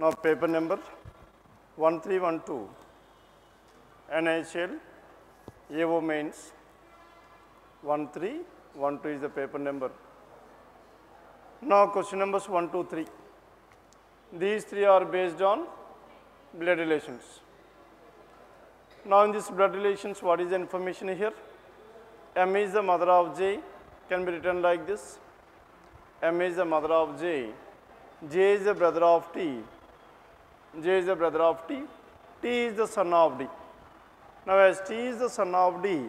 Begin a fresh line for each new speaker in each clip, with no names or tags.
Now paper number 1312, NIACL AO mains 1312 is the paper number. Now question numbers 1, 2, 3. These three are based on blood relations. Now in this blood relations, what is the information here? M is the mother of J, can be written like this. M is the mother of J. J is the brother of T. J is the brother of T. T is the son of D. Now as T is the son of D,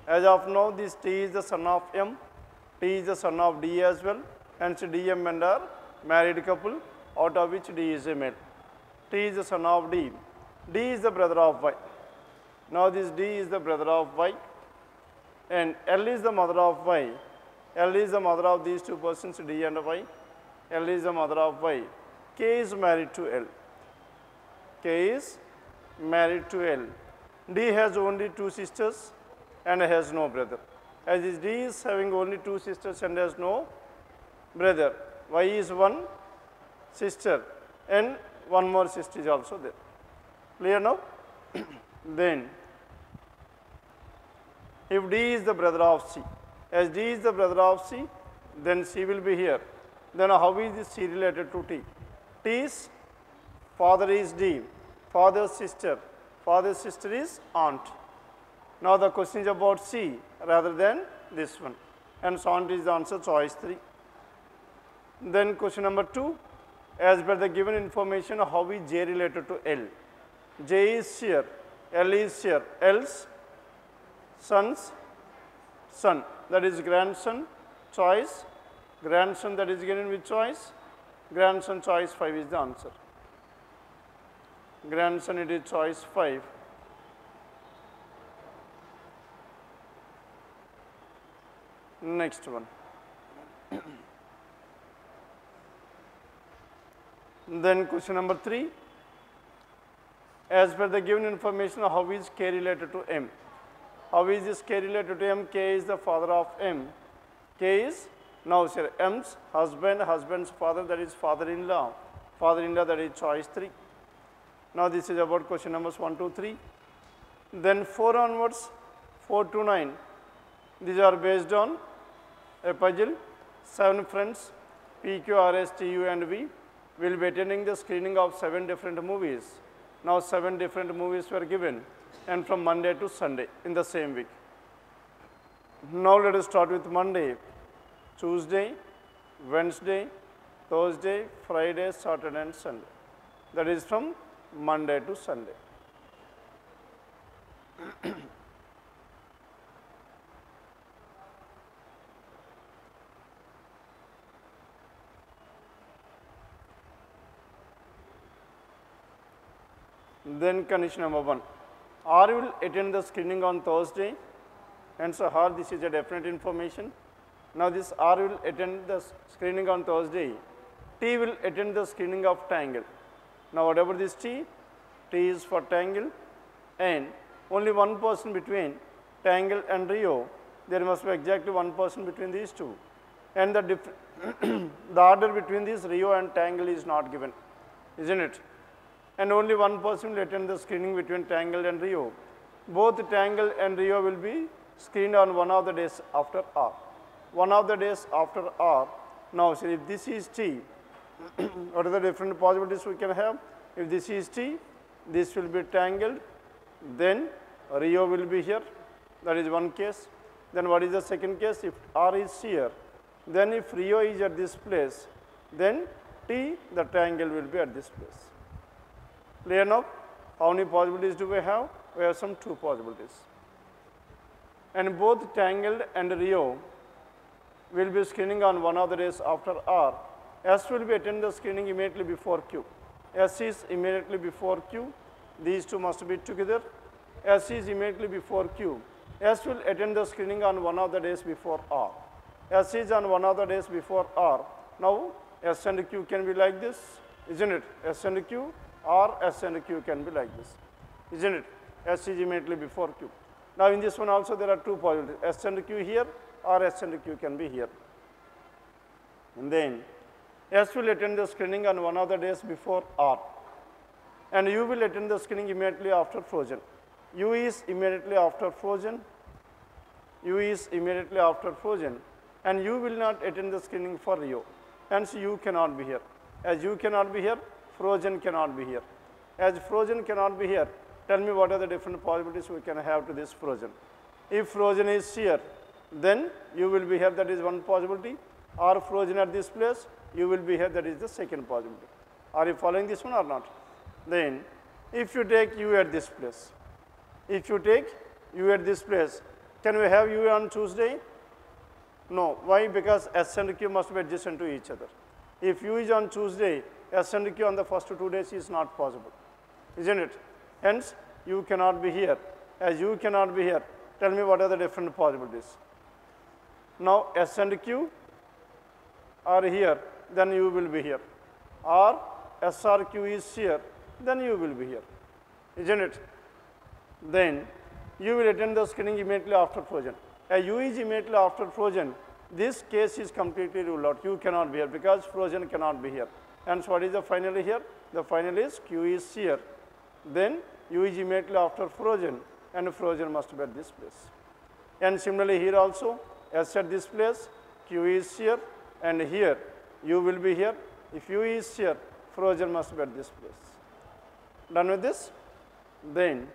as of now this T is the son of M. T is the son of D as well. Hence D, M and are married couple, out of which D is a male. T is the son of D. D is the brother of Y. Now this D is the brother of Y. And L is the mother of Y. L is the mother of these two persons, D and Y. L is the mother of Y. K is married to L. K is married to L. D has only two sisters and has no brother. As this D is having only two sisters and has no brother, Y is one sister and one more sister is also there. Clear now? Then, if D is the brother of C, as D is the brother of C, then C will be here. Then how is this C related to T? T's father is D, father's sister is aunt. Now the question is about C rather than this one. Hence aunt is the answer, choice 3. Then question number 2, as per the given information, how is J related to L? J is here, L is here, L's son's son, that is grandson, choice, grandson that is given with choice, grandson choice 5 is the answer. Grandson it is choice 5. Next one. Then question number 3, as per the given information, how is K related to M? How is this K related to M? K is the father of M. K is now sir, M's husband, husband's father, that is father-in-law. Father-in-law, that is choice 3. Now this is about question numbers 1, 2, 3. Then 4 onwards, 4 to 9. These are based on a puzzle. 7 friends, P, Q, R, S, T, U and V will be attending the screening of 7 different movies. Now 7 different movies were given, and from Monday to Sunday in the same week. Now let us start with Monday, Tuesday, Wednesday, Thursday, Friday, Saturday and Sunday. That is from Monday to Sunday. Then condition number 1, R will attend the screening on Thursday, and so R, this is a definite information. Now this R will attend the screening on Thursday, T will attend the screening of Tangle. Now whatever this T is for Tangle, and only one person between Tangle and Rio, there must be exactly one person between these two. And the, the order between this Rio and Tangle is not given, isn't it? And only one person will attend the screening between Tangle and Rio. Both Tangle and Rio will be screened on one of the days after R. One of the days after R. Now, see, if this is T, what are the different possibilities we can have? If this is T, this will be Tangled, then Rio will be here. That is one case. Then what is the second case? If R is here, then if Rio is at this place, then T, the Tangle will be at this place. Clear now? How many possibilities do we have? We have some 2 possibilities. And both Tangled and Rio will be screening on one of the days after R. S will be attend the screening immediately before Q. S is immediately before Q. These two must be together. S is immediately before Q. S will attend the screening on one of the days before R. S is on one of the days before R. Now S and Q can be like this, isn't it? S and Q, or S and Q can be like this, isn't it? S is immediately before Q. Now in this one also there are 2 possibilities, S and Q here or S and Q can be here. And then S will attend the screening on one of the days before R, and U will attend the screening immediately after frozen. U is immediately after frozen, U is immediately after frozen, and U will not attend the screening for Rio. Hence, U cannot be here. As U cannot be here, frozen cannot be here. As frozen cannot be here, tell me what are the different possibilities we can have to this frozen. If frozen is here, then U will be here, that is one possibility. Or frozen at this place, U will be here, that is the second possibility. Are you following this one or not? Then, if you take U at this place, if you take U at this place, can we have U on Tuesday? No. Why? Because S and Q must be adjacent to each other. If U is on Tuesday, S and Q on the first 2 days is not possible, isn't it? Hence, U cannot be here. As U cannot be here, tell me what are the different possibilities. Now, S and Q are here, then U will be here. Or SRQ is here, then U will be here, isn't it? Then, U will attend the screening immediately after frozen. As U is immediately after frozen, this case is completely ruled out. U cannot be here because frozen cannot be here. Hence, what is the final here? The final is Q is here. Then, U is immediately after frozen, and frozen must be at this place. And similarly, here also, S at this place, Q is here, and here, U will be here. If U is here, frozen must be at this place. Done with this? Then,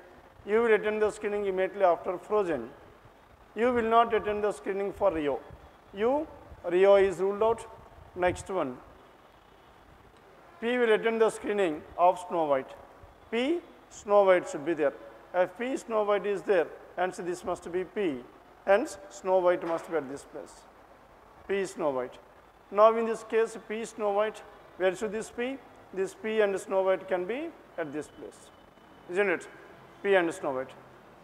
U will attend the screening immediately after frozen. U will not attend the screening for Rio. Rio is ruled out. Next one. P will attend the screening of Snow White. P, Snow White should be there. If P, Snow White is there, hence this must be P. Hence, Snow White must be at this place. P, Snow White. Now, in this case, P, Snow White, where should this be? This P and Snow White can be at this place, isn't it? P and Snow White.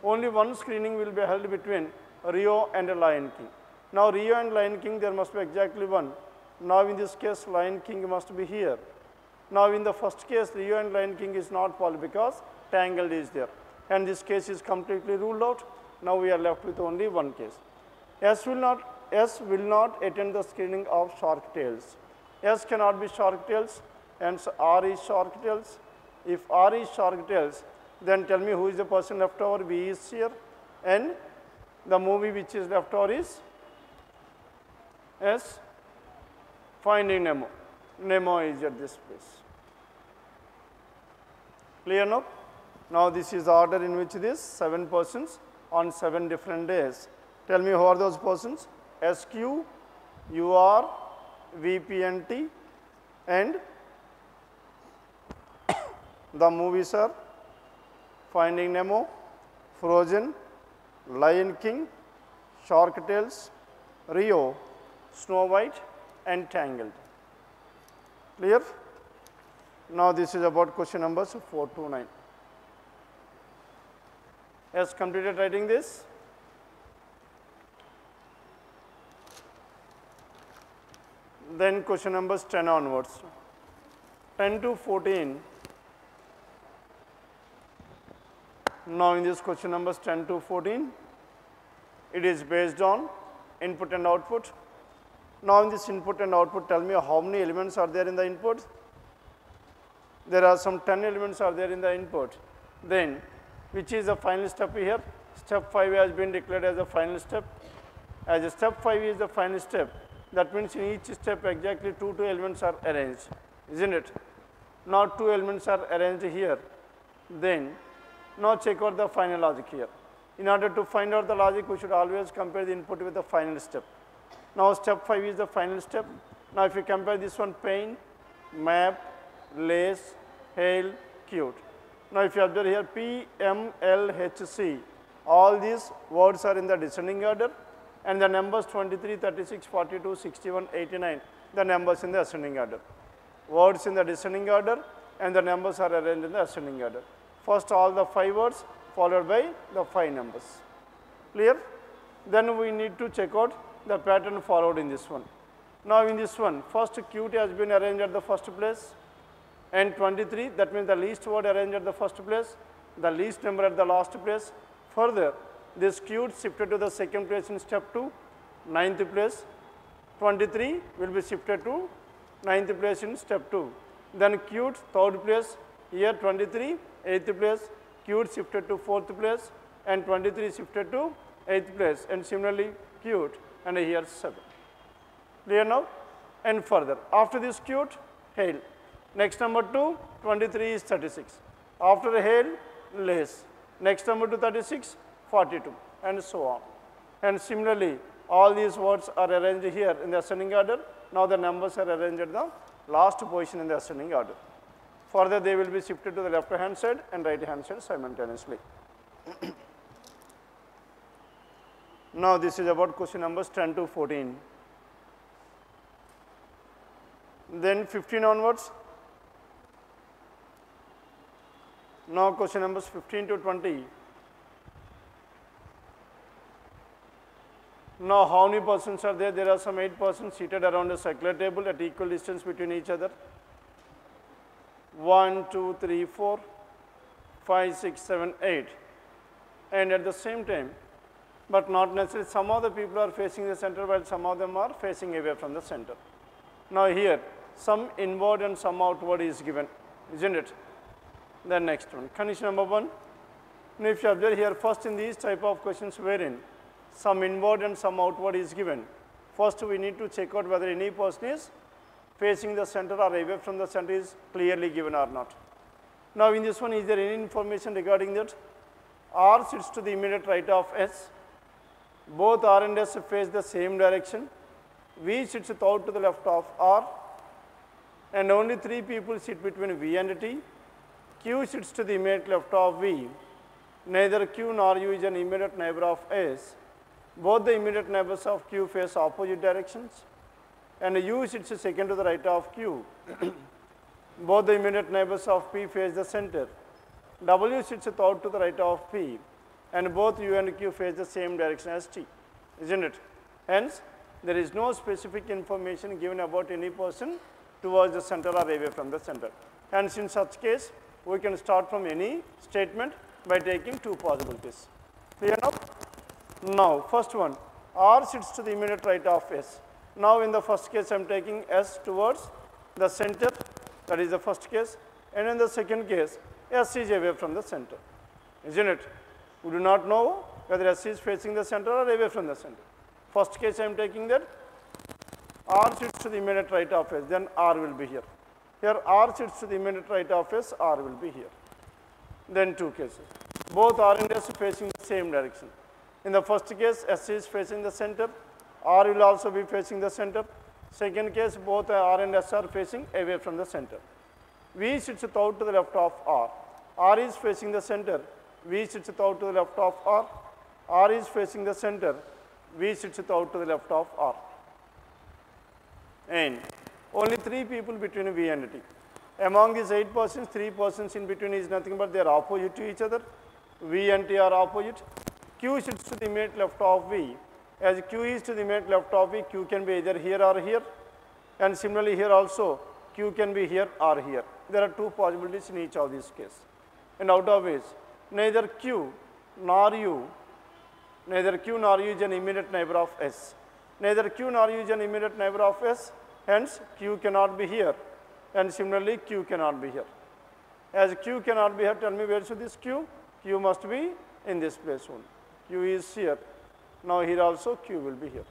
Only one screening will be held between Rio and Lion King. Now, Rio and Lion King, there must be exactly one. Now, in this case, Lion King must be here. Now, in the first case, Rio and Lion King is not possible because Tangled is there. And this case is completely ruled out. Now, we are left with only one case. S will not attend the screening of Shark Tales. S cannot be Shark Tales, hence R is Shark Tales. If R is Shark Tales, then tell me who is the person left over. V is here, and the movie which is left over is S, Finding Nemo. Nemo is at this place. Clear now? Now, this is the order in which this 7 persons on 7 different days. Tell me who are those persons? SQ, UR, VPNT, and the movies are Finding Nemo, Frozen, Lion King, Shark Tales, Rio, Snow White, and Tangled. Clear? Now, this is about question numbers 4 to 9. Has completed writing this? Then question numbers 10 onwards. 10 to 14. Now, in this question numbers 10 to 14, it is based on input and output. Now, in this input and output, tell me how many elements are there in the input. There are some 10 elements are there in the input. Then, which is the final step here? Step 5 has been declared as the final step. As a step 5 is the final step, that means in each step exactly 2 elements are arranged, isn't it? Now, 2 elements are arranged here. Then, now check out the final logic here. In order to find out the logic, we should always compare the input with the final step. Now, step 5 is the final step. Now, if you compare this one, pain, map, lace, hail, cute. Now, if you observe here P, M, L, H, C, all these words are in the descending order, and the numbers 23, 36, 42, 61, 89, the numbers in the ascending order. Words in the descending order, and the numbers are arranged in the ascending order. First all the 5 words, followed by the 5 numbers. Clear? Then we need to check out the pattern followed in this one. Now, in this one, first cute has been arranged at the first place, and 23, that means the least word arranged at the first place, the least number at the last place. Further, this cute shifted to the second place in step 2, 9th place. 23 will be shifted to ninth place in step 2. Then Q third place, here 23, eighth place, Q shifted to fourth place, and 23 shifted to eighth place, and similarly Q and here 7. Clear now? And further, after this Q, hail. Next number 2, 23 is 36. After hail, less. Next number to 36, 42, and so on. And similarly, all these words are arranged here in the ascending order. Now the numbers are arranged at the last position in the ascending order. Further, they will be shifted to the left hand side and right hand side simultaneously. Now this is about question numbers 10 to 14. Then 15 onwards. Now question numbers 15 to 20. Now how many persons are there? There are some 8 persons seated around a circular table at equal distance between each other. 1, 2, 3, 4, 5, 6, 7, 8. And at the same time, but not necessarily, some of the people are facing the center while some of them are facing away from the center. Now here, some inward and some outward is given, isn't it? The next one, condition number 1. Now if you observe here, first in these type of questions wherein some inward and some outward is given, first we need to check out whether any person is facing the center or away from the center is clearly given or not. Now in this one, is there any information regarding that? R sits to the immediate right of S. Both R and S face the same direction. V sits out to the left of R. And only 3 people sit between V and T. Q sits to the immediate left of V. Neither Q nor U is an immediate neighbor of S. Both the immediate neighbors of Q face opposite directions. And U sits second to the right of Q. Both the immediate neighbors of P face the center. W sits third to the right of P. And both U and Q face the same direction as T, isn't it? Hence, there is no specific information given about any person towards the center or away from the center. Hence, in such case, we can start from any statement by taking 2 possibilities. Clear now? Now, first one, R sits to the immediate right of S. Now, in the first case, I am taking S towards the center, that is the first case, and in the second case, S is away from the center, isn't it? We do not know whether S is facing the center or away from the center. First case, I am taking that R sits to the immediate right of S, then R will be here. Here R sits to the immediate right of S, R will be here. Then 2 cases. Both R and S facing the same direction. In the first case, S is facing the center, R will also be facing the center. Second case, both R and S are facing away from the center. V sits out to the left of R. R is facing the center, V sits out to the left of R. R is facing the center, V sits out to the left of R. And only 3 people between V and T. Among these 8 persons, 3 persons in between is nothing but they are opposite to each other. V and T are opposite. Q sits to the immediate left of V. As Q is to the immediate left of V, Q can be either here or here. And similarly here also, Q can be here or here. There are 2 possibilities in each of these cases. And out of which, neither Q nor U is an immediate neighbor of S. Neither Q nor U is an immediate neighbor of S, hence Q cannot be here, and similarly Q cannot be here. As Q cannot be here, tell me where should this Q? Q must be in this place only. Q is here. Now here also Q will be here.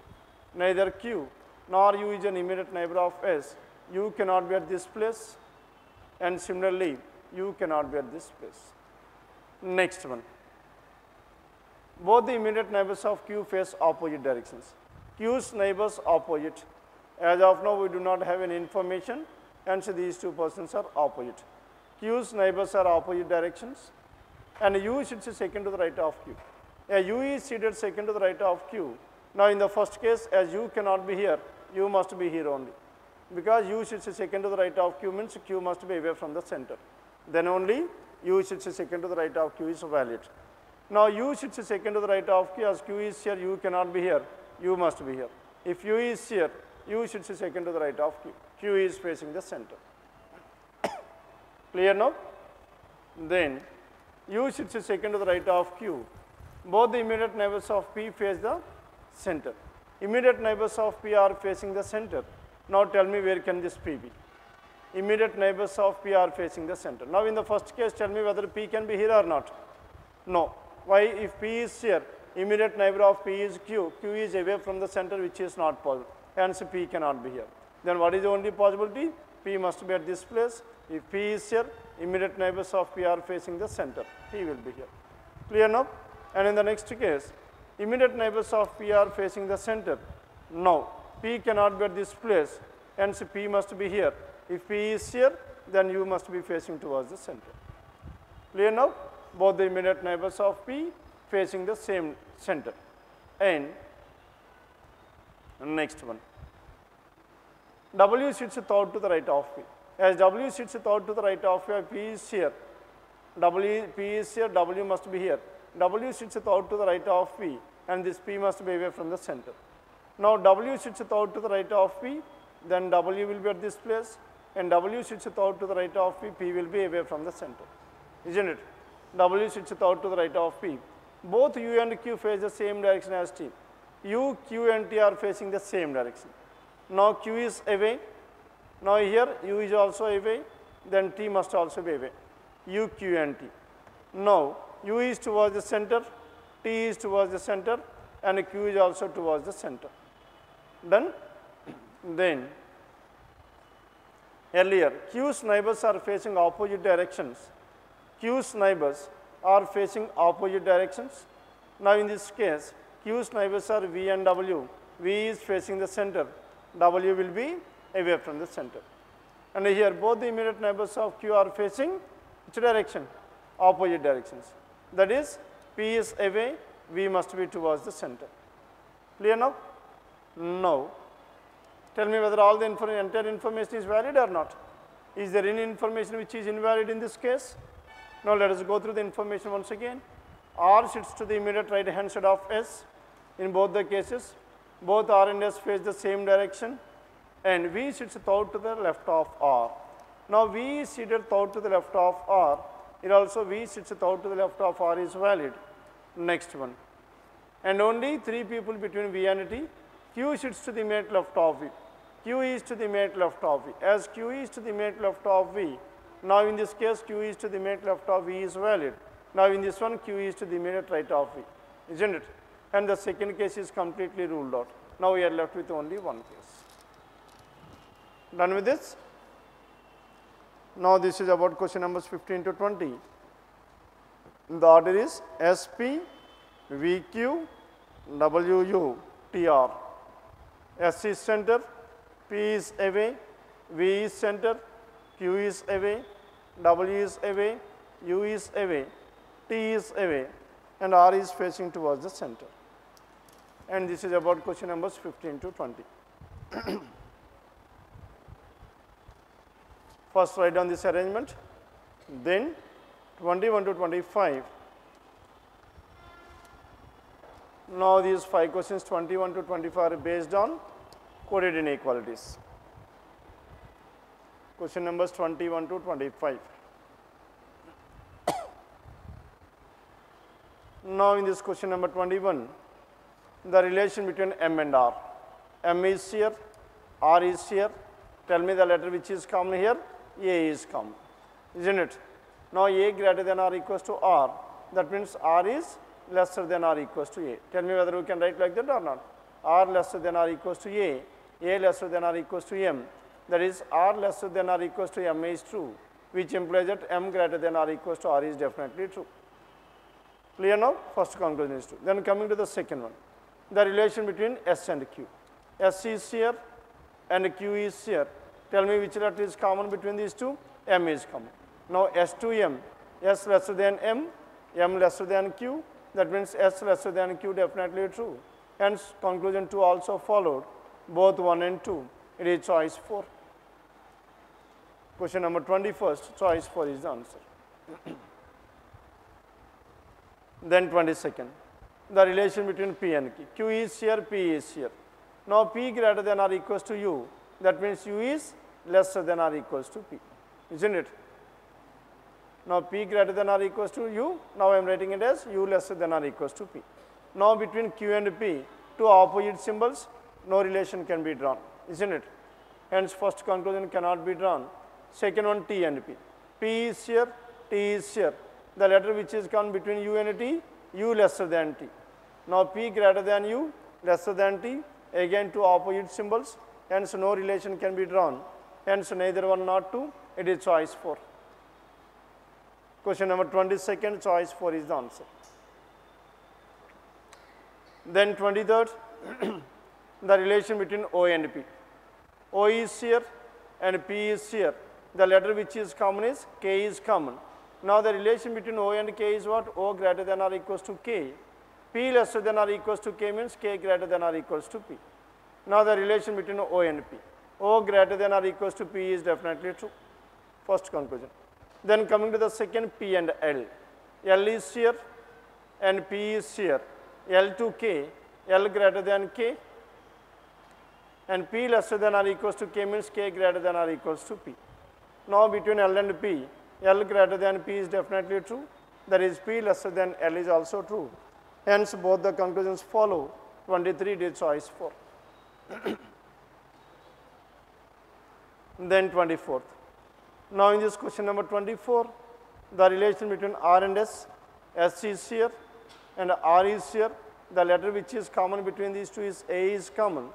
Neither Q nor U is an immediate neighbor of S. U cannot be at this place, and similarly U cannot be at this place. Next one. Both the immediate neighbors of Q face opposite directions. Q's neighbors opposite. As of now, we do not have any information, and so these 2 persons are opposite. Q's neighbors are opposite directions, and U sits second to the right of Q. U is seated second to the right of Q. Now, in the first case, as U cannot be here, U must be here only. Because U sits second to the right of Q means Q must be away from the center. Then only U sits second to the right of Q is valid. Now, U sits second to the right of Q. As Q is here, U cannot be here, U must be here. If U is here, U sits second to the right of Q. Q is facing the center. Clear now? Then U sits second to the right of Q. Both the immediate neighbors of P face the center. Immediate neighbors of P are facing the center. Now tell me where can this P be? Immediate neighbors of P are facing the center. Now in the first case, tell me whether P can be here or not. No. Why? If P is here, immediate neighbor of P is Q. Q is away from the center, which is not possible. Hence P cannot be here. Then what is the only possibility? P must be at this place. If P is here, immediate neighbors of P are facing the center. P will be here. Clear now? And in the next case, immediate neighbors of P are facing the center. Now, P cannot be at this place, hence P must be here. If P is here, then U must be facing towards the center. Clear now? Both the immediate neighbors of P facing the same center. And next one. W sits third to the right of P. As W sits third to the right of P is here. P is here, W must be here. W sits third to the right of P, and this P must be away from the center. Now W sits third to the right of P, then W will be at this place, and W sits third to the right of P, P will be away from the center. Isn't it? W sits third to the right of P. Both U and Q face the same direction as T. U, Q and T are facing the same direction. Now Q is away. Now here U is also away, then T must also be away. U, Q and T. Now U is towards the center, T is towards the center, and Q is also towards the center. Done? Then earlier, Q's neighbors are facing opposite directions. Q's neighbors are facing opposite directions. Now in this case, Q's neighbors are V and W. V is facing the center. W will be away from the center. And here both the immediate neighbors of Q are facing which direction? Opposite directions. That is, P is away, V must be towards the center. Clear now? Now, tell me whether all the entire information is valid or not. Is there any information which is invalid in this case? Now let us go through the information once again. R sits to the immediate right hand side of S. In both the cases, both R and S face the same direction, and V sits third to the left of R. Now V is seated third to the left of R. Here also V sits third to the left of R is valid. Next one. And only three people between V and T. Q sits to the immediate left of V. Q is to the immediate left of V. As Q is to the immediate left of V, now in this case Q is to the immediate left of V is valid. Now in this one Q is to the immediate right of V, isn't it? And the second case is completely ruled out. Now we are left with only one case. Done with this? Now this is about question numbers 15 to 20. The order is SP, VQ, WU, TR. S is center, P is away, V is center, Q is away, W is away, U is away, T is away, and R is facing towards the center. And this is about question numbers 15 to 20. First write down this arrangement, then 21 to 25. Now these 5 questions 21 to 25 are based on coded inequalities. Question numbers 21 to 25. Now in this question number 21, the relation between M and R. M is here, R is here. Tell me the letter which is common here. A is common, isn't it? Now A greater than or equals to R. That means R is lesser than or equals to A. Tell me whether we can write like that or not. R lesser than or equals to A lesser than or equals to M. That is, R lesser than or equals to M is true, which implies that M greater than or equals to R is definitely true. Clear now? First conclusion is true. Then coming to the second one, the relation between S and Q. S is here and Q is here. Tell me which letter is common between these two. M is common. Now S to M, S lesser than M, M lesser than Q. That means S lesser than Q definitely true. Hence conclusion 2 also followed, both 1 and 2. It is choice 4. Question number 21st, choice 4 is the answer. Then 22nd, the relation between P and Q. Q is here, P is here. Now P greater than or equals to U. That means U is lesser than or equals to P, isn't it? Now P greater than or equals to U. Now I am writing it as U lesser than or equals to P. Now between Q and P, two opposite symbols, no relation can be drawn, isn't it? hence first conclusion cannot be drawn. Second one, T and P. P is here, T is here. The letter which is come between U and T, U lesser than T. Now P greater than U, lesser than T, again two opposite symbols, hence no relation can be drawn. Hence neither 1 nor 2, it is choice 4. Question number 22nd, choice 4 is the answer. Then 23rd, the relation between O and P. O is here and P is here. The letter which is common is K is common. Now the relation between O and K is what? O greater than or equals to K. P lesser than or equals to K means K greater than or equals to P. Now the relation between O and P. O greater than or equals to P is definitely true. First conclusion. Then coming to the second, P and L. L is here and P is here. L to K, L greater than K, and P lesser than or equals to K means K greater than or equals to P. Now between L and P, L greater than P is definitely true. That is P lesser than L is also true. Hence both the conclusions follow. 23 is choice 4. Then 24th. Now in this question number 24, the relation between R and S is here and R is here. The letter which is common between these two is A is common.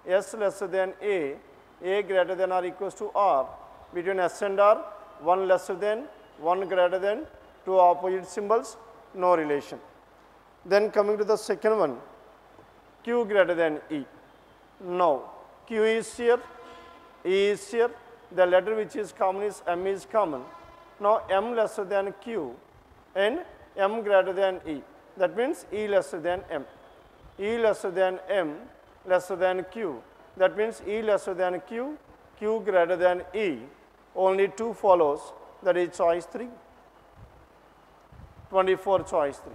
S lesser than A greater than or equals to R. Between S and R, 1 lesser than, 1 greater than, two opposite symbols, no relation. Then coming to the second one, Q greater than E. Now Q is here, E is here. The letter which is common is M is common. Now M lesser than Q and M greater than E. That means E lesser than M. E lesser than M lesser than Q. That means E lesser than Q, Q greater than E. Only 2 follows. That is choice 3. 24 choice 3.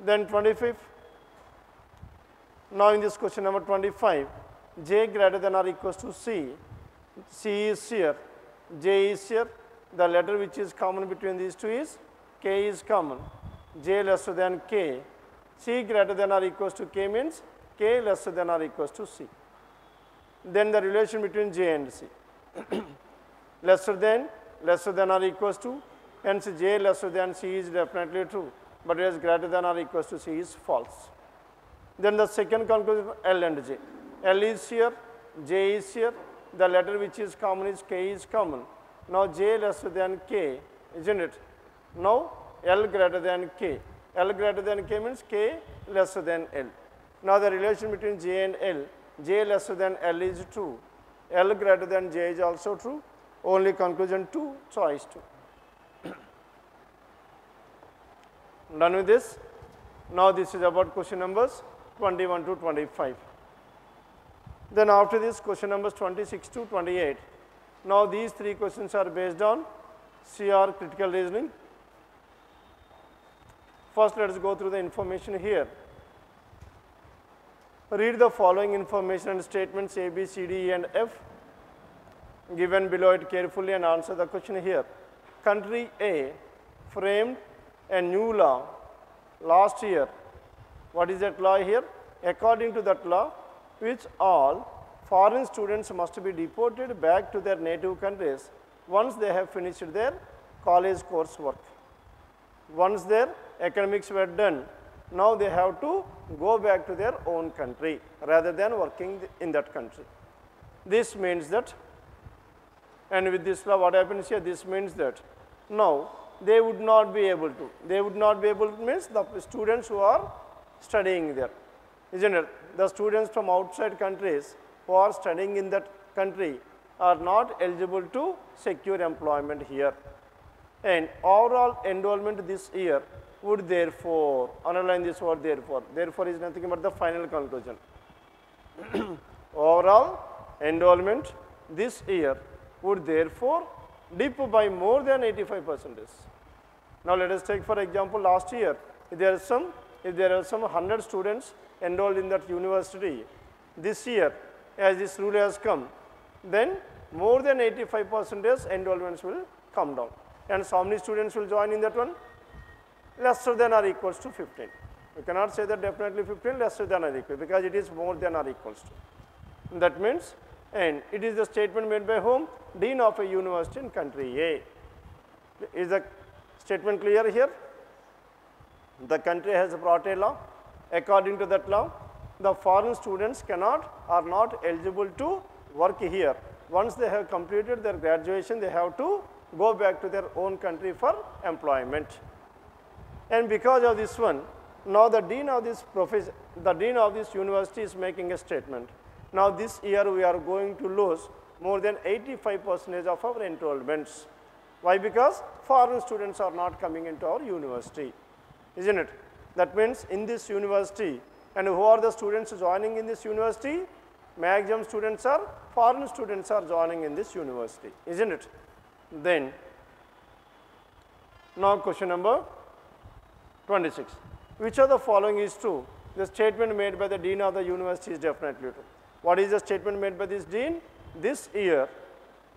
Then 25th. Now in this question number 25, J greater than or equals to C. C is here, J is here. The letter which is common between these two is K is common. J lesser than K. C greater than or equals to K means K lesser than or equals to C. Then the relation between J and C. lesser than or equals to, hence J lesser than C is definitely true, but it is greater than or equals to C is false. Then the second conclusion, L and J. L is here, J is here. The letter which is common is K is common. Now J lesser than K, isn't it? Now L greater than K. L greater than K means K lesser than L. Now the relation between J and L, J lesser than L is true. L greater than J is also true. Only conclusion 2, choice 2. Done with this? Now this is about question numbers 21 to 25. Then after this, question numbers 26 to 28. Now these 3 questions are based on CR critical reasoning. First let us go through the information here. Read the following information and statements A, B, C, D, E and F given below it carefully and answer the question here. Country A framed a new law last year. What is that law here? According to that law, which all foreign students must be deported back to their native countries once they have finished their college coursework. Once their academics were done, now they have to go back to their own country rather than working in that country. This means that, and with this law what happens here, this means that now they would not be able to. They would not be able to means the students who are studying there, isn't it? The students from outside countries who are studying in that country are not eligible to secure employment here. And overall enrollment this year would therefore, underline this word therefore. Therefore is nothing but the final conclusion. Overall enrollment this year would therefore dip by more than 85%. Now let us take for example last year, if there are some 100 students enrolled in that university, this year as this rule has come, then more than 85% enrollments will come down. And so how many students will join in that one? Lesser than or equals to 15. You cannot say that definitely 15, lesser than or equal, because it is more than or equals to. That means and it is the statement made by whom? Dean of a university in country A. Is the statement clear here? The country has brought a law. According to that law, the foreign students are not eligible to work here. Once they have completed their graduation, they have to go back to their own country for employment. And because of this one, now the dean of this university is making a statement. Now this year we are going to lose more than 85% of our enrollments. Why? Because foreign students are not coming into our university, isn't it? That means in this university, and who are the students joining in this university? Maximum students are foreign students are joining in this university, isn't it? Then, now question number 26. Which of the following is true? The statement made by the dean of the university is definitely true. What is the statement made by this dean? This year,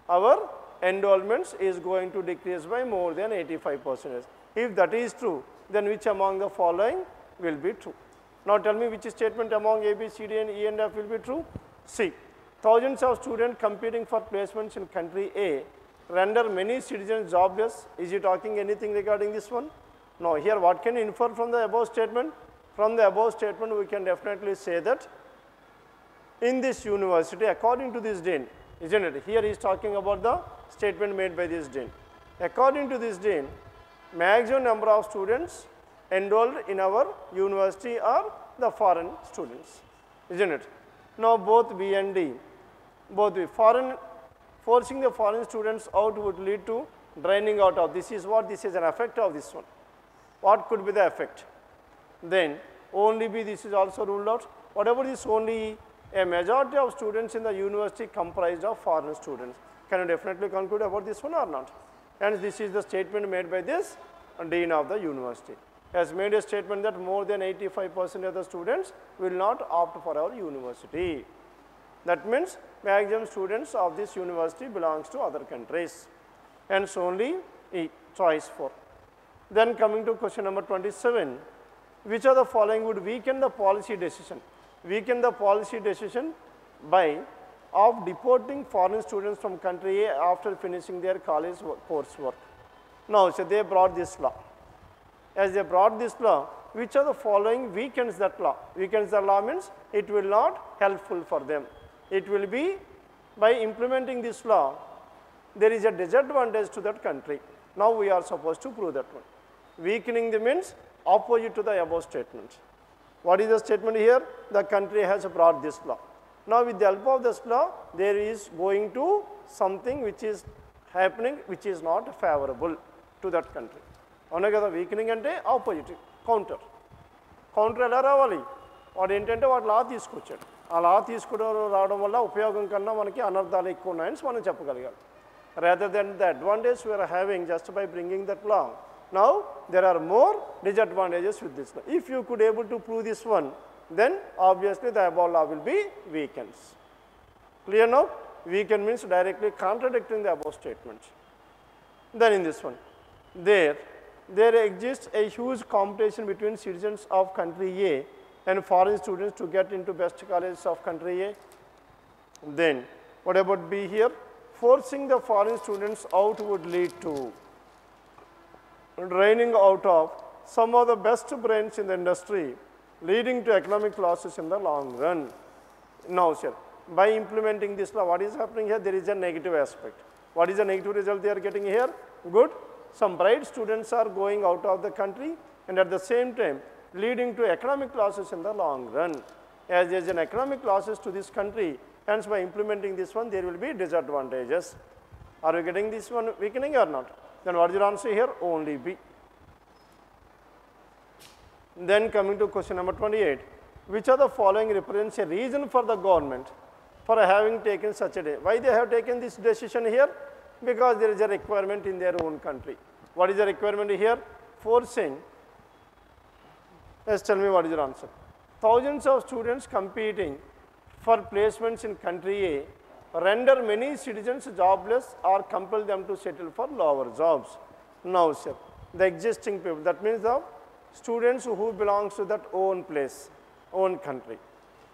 our enrollments is going to decrease by more than 85%. If that is true, then which among the following will be true? Now tell me which statement among A, B, C, D and E and F will be true? C. Thousands of students competing for placements in country A render many citizens jobless. Is he talking anything regarding this one? No. Here what can you infer from the above statement? From the above statement we can definitely say that in this university, according to this dean, isn't it? Here he is talking about the statement made by this dean. According to this dean, maximum number of students enrolled in our university are the foreign students, isn't it? Now both B and D, forcing the foreign students out would lead to draining out of. This is what? This is an effect of this one. What could be the effect? Then only B, this is also ruled out. Whatever this only, a majority of students in the university comprised of foreign students. Can you definitely conclude about this one or not? And this is the statement made by this dean of the university. Has made a statement that more than 85% of the students will not opt for our university. That means maximum students of this university belongs to other countries. Hence only E, choice 4. Then coming to question number 27, which of the following would weaken the policy decision? Weaken the policy decision by of deporting foreign students from country A after finishing their college coursework. Now, so they brought this law. As they brought this law, which of the following weakens that law? Weakens the law means it will not helpful for them. It will be by implementing this law, there is a disadvantage to that country. Now we are supposed to prove that one. Weakening the means opposite to the above statement. What is the statement here? The country has brought this law. Now with the help of this law, there is going to something which is happening which is not favorable to that country. Onagada weakening ante opposite, counter. Counter ela ravali. Vaadu entante vaadu law teesukochadu. Aa law raavadam valla upayogam kanna manaki anarthalu ekku unnayani manam cheppagaligalu. Rather than the advantage we are having just by bringing that law, now there are more disadvantages with this law. If you could able to prove this one, then obviously the above law will be weakened. Clear now? Weaken means directly contradicting the above statement. Then in this one, there exists a huge competition between citizens of country A and foreign students to get into best colleges of country A. Then what about B here? Forcing the foreign students out would lead to draining out of some of the best brains in the industry, leading to economic losses in the long run. Now, sir, by implementing this law, what is happening here? There is a negative aspect. What is the negative result they are getting here? Good. Some bright students are going out of the country and at the same time leading to economic losses in the long run. As there is an economic losses to this country, hence by implementing this one, there will be disadvantages. Are you getting this one weakening or not? Then what is your answer here? Only B. Then coming to question number 28, which of the following represents a reason for the government for having taken such a day? Why they have taken this decision here? Because there is a requirement in their own country. What is the requirement here? Forcing, yes, tell me what is your answer. Thousands of students competing for placements in country A render many citizens jobless or compel them to settle for lower jobs. Now, sir, the existing people, that means the students who belongs to that own place, own country.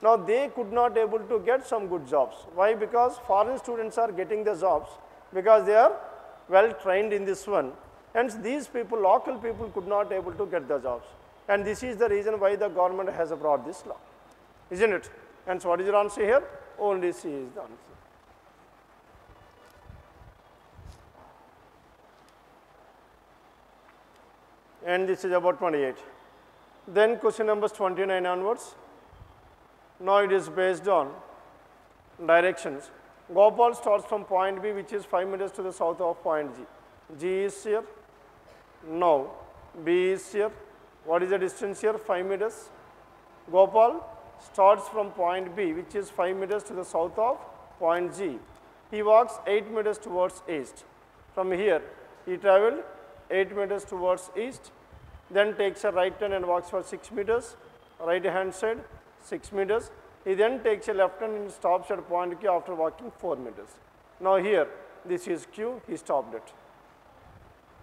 Now, they could not able to get some good jobs. Why? Because foreign students are getting the jobs because they are well trained in this one. Hence, these people, local people could not able to get the jobs. And this is the reason why the government has brought this law, isn't it? And so what is your answer here? Only C is the answer. And this is about 28. Then question numbers 29 onwards. Now it is based on directions. Gopal starts from point B, which is 5 meters to the south of point G. G is here. Now B is here. What is the distance here? 5 meters. Gopal starts from point B, which is 5 meters to the south of point G. He walks 8 meters towards east. From here, he traveled 8 meters towards east, then takes a right turn and walks for 6 meters, right hand side 6 meters. He then takes a left turn and stops at point Q after walking 4 meters. Now here, this is Q, he stopped at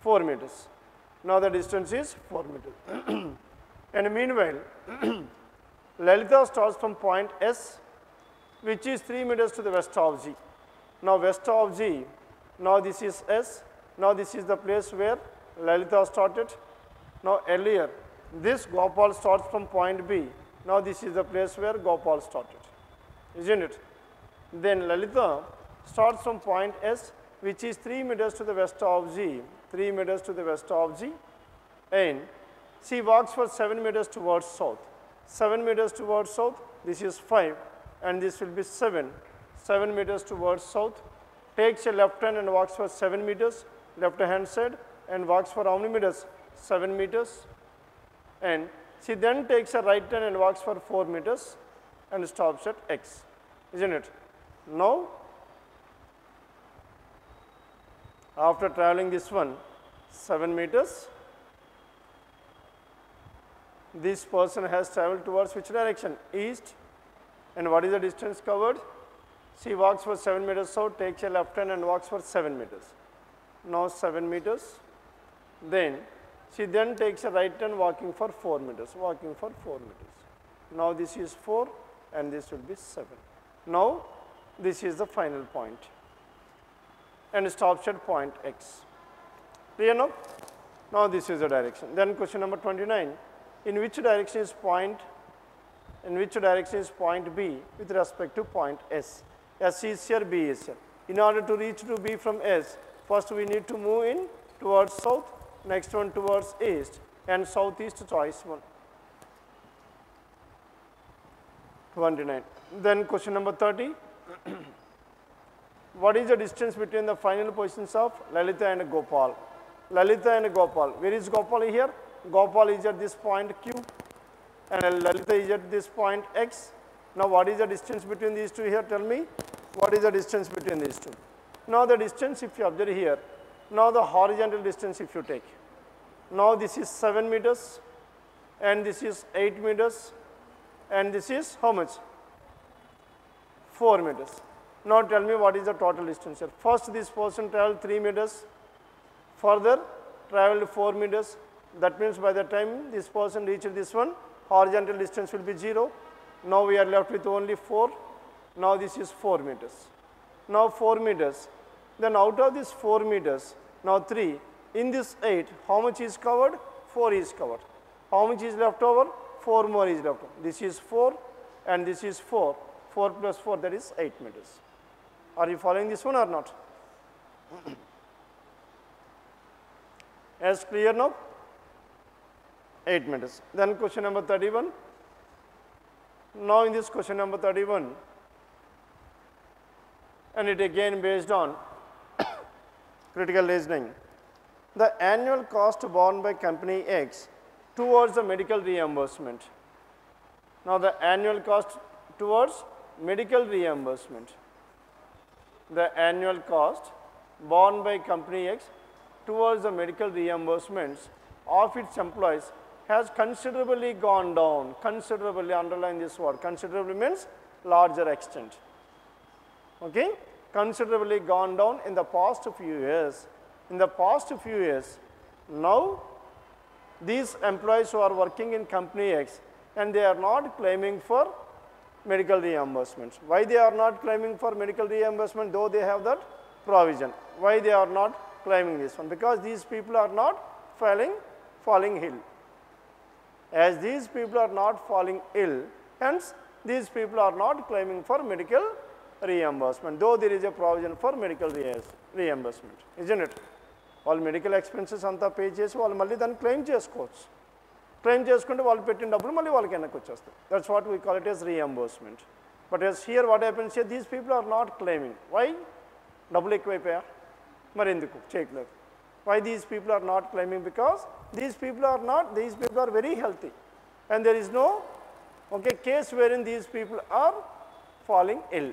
4 meters. Now the distance is 4 meters. And meanwhile, Lalita starts from point S, which is 3 meters to the west of G. Now west of G, now this is S, now this is the place where Lalita started. Now earlier, this Gopal starts from point B, now this is the place where Gopal started, isn't it? Then Lalita starts from point S, which is 3 meters to the west of G, 3 meters to the west of G, and she walks for 7 meters towards south. 7 meters towards south, this is 5, and this will be 7 meters towards south, takes a left turn and walks for 7 meters, left hand side, and walks for how many meters? 7 meters, and she then takes a right turn and walks for 4 meters and stops at X, isn't it? Now, after traveling this one, 7 meters, this person has traveled towards which direction? East. And what is the distance covered? She walks for 7 meters south, takes a left turn and walks for 7 meters. Now 7 meters. Then she then takes a right turn walking for 4 meters, Now this is 4 and this will be 7. Now this is the final point and stops at point X. Clear now? Now this is the direction. Then question number 29. In which direction is point B with respect to point S? S is here, B is here. In order to reach to B from S, first we need to move in towards south, next one towards east, and southeast choice one. 29. Then question number 30. What is the distance between the final positions of Lalita and Gopal? Lalita and Gopal. Where is Gopal here? Gopal is at this point Q and Lalita is at this point X. Now what is the distance between these two here? Tell me, what is the distance between these two? Now the distance, if you observe here, now the horizontal distance if you take. Now this is 7 meters and this is 8 meters and this is how much? 4 meters. Now tell me what is the total distance here. First this person traveled 3 meters, further traveled 4 meters. That means by the time this person reaches this one, horizontal distance will be 0. Now we are left with only 4. Now this is 4 meters. Now 4 meters. Then out of this 4 meters, now 3. In this 8, how much is covered? 4 is covered. How much is left over? 4 more is left over. This is 4 and this is 4. 4 plus 4, that is 8 meters. Are you following this one or not? As clear now? 8 meters. Then question number 31. Now in this question number 31, and it again based on critical reasoning. The annual cost borne by company X towards the medical reimbursement. Now the annual cost towards medical reimbursement. The annual cost borne by company X towards the medical reimbursements of its employees has considerably gone down. Considerably, underline this word. Considerably means larger extent. Okay? Considerably gone down in the past few years. In the past few years, now these employees who are working in company X and they are not claiming for medical reimbursements. Why they are not claiming for medical reimbursement though they have that provision? Why they are not claiming this one? Because these people are not falling ill. As these people are not falling ill, hence these people are not claiming for medical reimbursement, though there is a provision for medical reimbursement, isn't it? All medical expenses anta pay chesi vallu malli dan claim chesukochu. Claim చేసుకుంటే వాళ్ళు పెట్టిన డబ్బులు మళ్ళీ వాళ్ళకి వెనక్కి వచ్చేస్తాయి. That's what we call it as reimbursement. But as here what happens here, these people are not claiming. Why? డబ్బులు ఎక్కువైపోయా మరి ఎందుకు చేయట్లేదు? Why these people are not claiming? Because these people are very healthy and there is no case wherein these people are falling ill.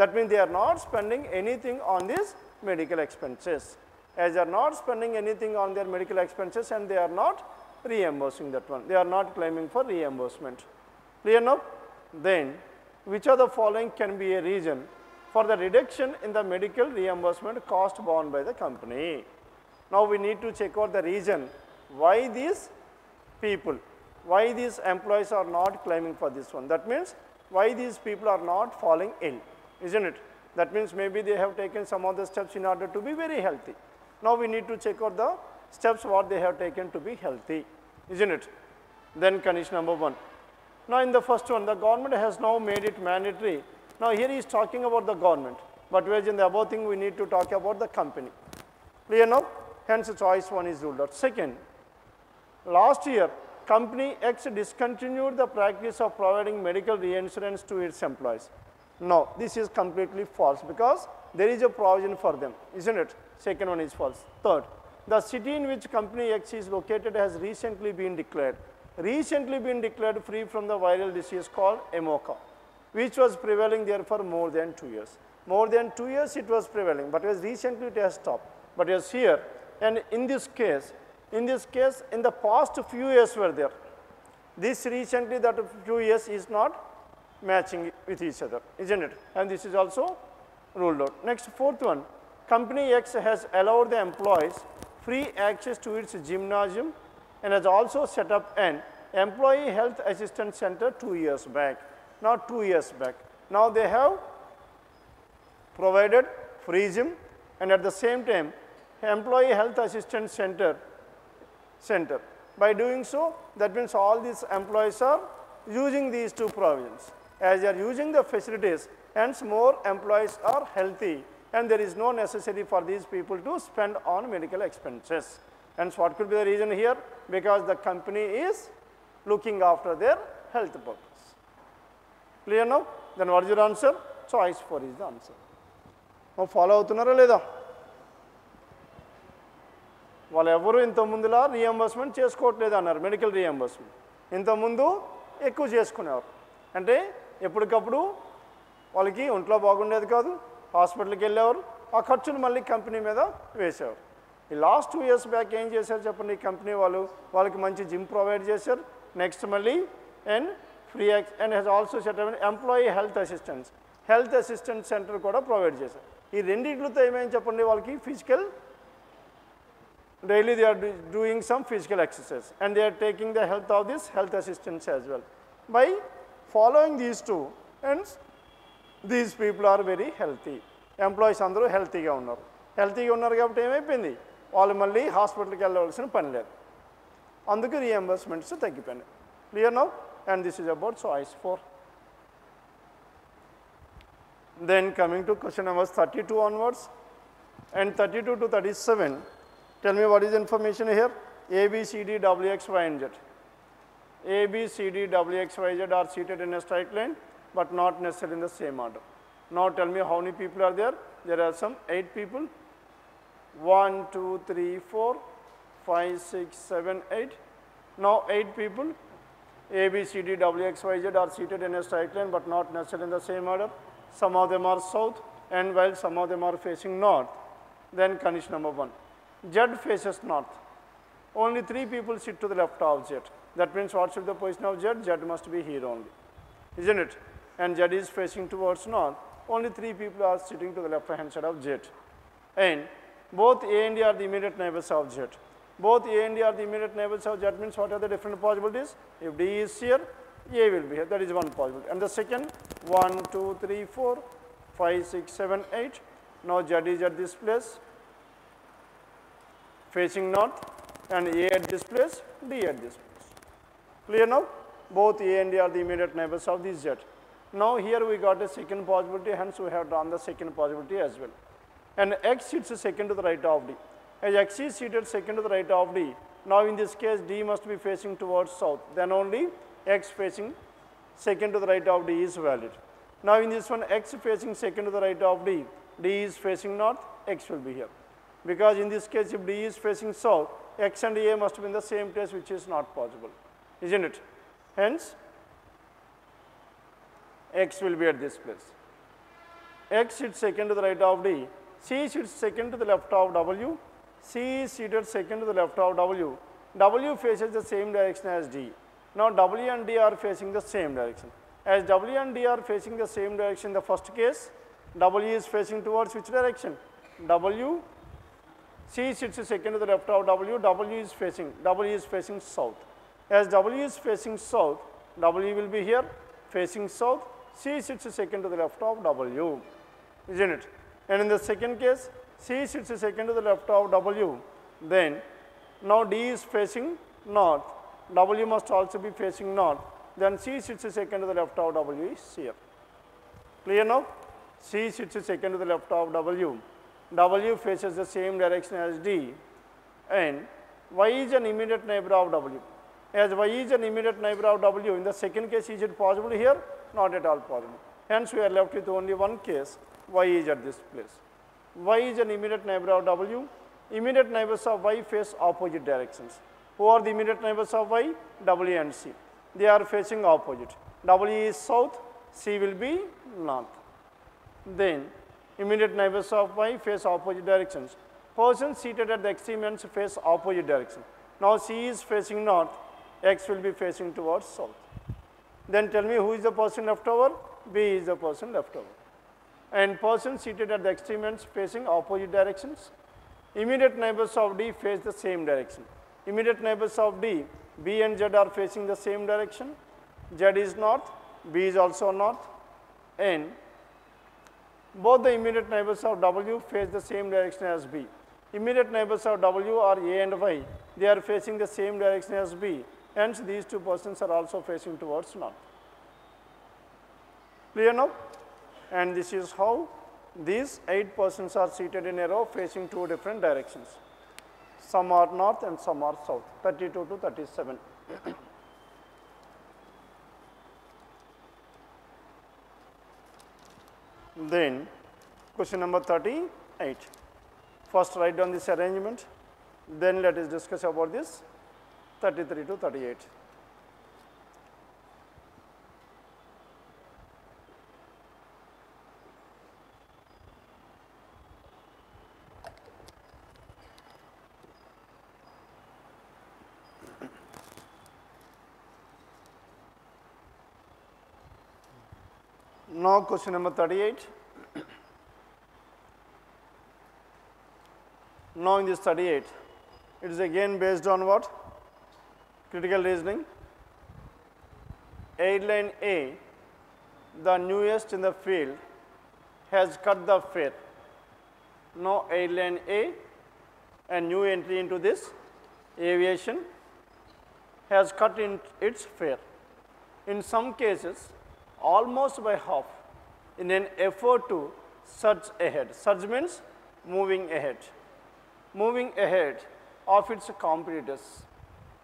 That means they are not spending anything on these medical expenses. As they are not spending anything on their medical expenses and they are not reimbursing that one. They are not claiming for reimbursement. Clear now? Then, which of the following can be a reason for the reduction in the medical reimbursement cost borne by the company? Now, we need to check out the reason why these people, why these employees are not claiming for this one. That means, why these people are not falling ill, isn't it? That means maybe they have taken some of the steps in order to be very healthy. Now, we need to check out the steps what they have taken to be healthy, isn't it? Then condition number 1. Now, in the first one, the government has now made it mandatory. Now, here he is talking about the government, but whereas in the above thing we need to talk about the company. Clear now? Hence, choice 1 is ruled out. Second, last year, company X discontinued the practice of providing medical reinsurance to its employees. No, this is completely false because there is a provision for them, isn't it? Second one is false. Third, the city in which company X is located has recently been declared free from the viral disease called EMOCA, which was prevailing there for more than 2 years. More than 2 years it was prevailing, but as recently it has stopped. But as here, and in this case, in the past few years were there. This recently, that few years is not matching with each other, isn't it? And this is also ruled out. Next, fourth one, company X has allowed the employees free access to its gymnasium and has also set up an employee health assistance center 2 years back. Not 2 years back. Now they have provided free gym and at the same time employee health assistance center. By doing so, that means all these employees are using these two provisions. As they are using the facilities, hence more employees are healthy and there is no necessity for these people to spend on medical expenses. Hence, what could be the reason here? Because the company is looking after their health purpose. Clear now? Then what is your answer? Choice 4 is the answer. Now, follow అవుతున్నారా లేదా? వాళ్ళు ఎవరు ఇంతకుముందులా reimbursement చేసుకోవట్లేదు అన్నారు, medical reimbursement. ఇంతకుముందు ఎక్కువ చేసుకునేవారు. అంటే ఎప్పటికప్పుడు వాళ్ళకి ఒంట్లో బాగుండేది కాదు, హాస్పిటల్కి వెళ్ళేవారు, ఆ ఖర్చులు మళ్ళీ కంపెనీ మీద వేసేవారు. ఈ లాస్ట్ 2 years బ్యాక్ ఏం చేశారు చెప్పండి, కంపెనీ వాళ్ళకి మంచి జిమ్ ప్రొవైడ్ చేశారు. నెక్స్ట్ మళ్ళీ and free and he's also set employee health assistant centre కూడా ప్రొవైడ్ చేశారు. ఈ రెండింటితో ఏమేమి చెప్పండి, వాళ్ళకి physical daily they are doing some physical exercise and they are taking the health of this health assistance as well. By following these two, and these people are very healthy. Employees అందరూ హెల్తీగా ఉన్నారు కాబట్టి ఏమైపోయింది, వాళ్ళు మళ్ళీ హాస్పిటల్కి వెళ్ళవలసిన పని లేదు, అందుకు రీఎంబర్స్మెంట్స్ తగ్గిపోయినాయి. Clear now? And this is about choice 4. Then coming to question number 32 onwards and 32 to 37. Tell me what is the information here. A, B, C, D, W, X, Y, and Z. A, B, C, D, W, X, Y, Z are seated in a straight line, but not necessarily in the same order. Now tell me how many people are there. There are some 8 people. 1, 2, 3, 4, 5, 6, 7, 8. Now 8 people. A, B, C, D, W, X, Y, Z are seated in a straight line, but not necessarily in the same order. Some of them are south, and while some of them are facing north. Then condition number 1. Z faces north. Only 3 people sit to the left of Z. That means what should be the position of Z? Z must be here only, isn't it? And Z is facing towards north. Only 3 people are sitting to the left hand side of Z. And both A and D are the immediate neighbors of Z. Both A and D are the immediate neighbors of Z means what are the different possibilities? If D is here, A will be here. That is one possibility. And the second, 1, 2, 3, 4, 5, 6, 7, 8. Now Z is at this place, facing north, and A at this place, D at this place. Clear now? Both A and D are the immediate neighbors of this Z. Now here we got a second possibility, hence we have drawn the second possibility as well. And X sits second to the right of D. As X is seated second to the right of D, now in this case D must be facing towards south, then only X facing second to the right of D is valid. Now in this one, X facing second to the right of D, D is facing north, X will be here. Because in this case, if D is facing south, X and A must be in the same place, which is not possible, isn't it? Hence, X will be at this place. X sits second to the right of D, C sits second to the left of W, C is seated second to the left of W, W faces the same direction as D. Now W and D are facing the same direction. As W and D are facing the same direction in the first case, W is facing towards which direction? W, C sits second to the left of W, W is facing south. As W is facing south, W will be here facing south, C sits second to the left of W, isn't it? And in the second case, C sits second to the left of W, then now D is facing north, W must also be facing north, then C sits second to the left of W is here. Clear now? C sits second to the left of W, W faces the same direction as D, and Y is an immediate neighbor of W. As Y is an immediate neighbor of W, in the second case, is it possible here? Not at all possible. Hence, we are left with only one case, Y is at this place. Y is an immediate neighbor of W. Immediate neighbors of Y face opposite directions. Who are the immediate neighbors of Y? W and C. They are facing opposite. W is south, C will be north. Then, immediate neighbors of Y face opposite directions. Persons seated at the extreme ends face opposite direction. Now, C is facing north, X will be facing towards south. Then tell me who is the person left over? B is the person left over. And persons seated at the extreme ends facing opposite directions. Immediate neighbors of D face the same direction. Immediate neighbors of D, B and Z are facing the same direction. Z is north, B is also north, and both the immediate neighbors of W face the same direction as B. Immediate neighbors of W are A and Y. They are facing the same direction as B. Hence, these two persons are also facing towards north. Clear now? And this is how these 8 persons are seated in a row facing 2 different directions. Some are north and some are south, 32 to 37. Then, question number 38. First, write down this arrangement. Then, let us discuss about this 33 to 38. Now, question number 38. Now, in this 38, it is again based on what? Critical reasoning. Airline A, the newest in the field, has cut the fare. Now, airline A, a new entry into this aviation, has cut in its fare. In some cases, almost by half, in an effort to surge ahead. Surge means moving ahead. Moving ahead of its competitors,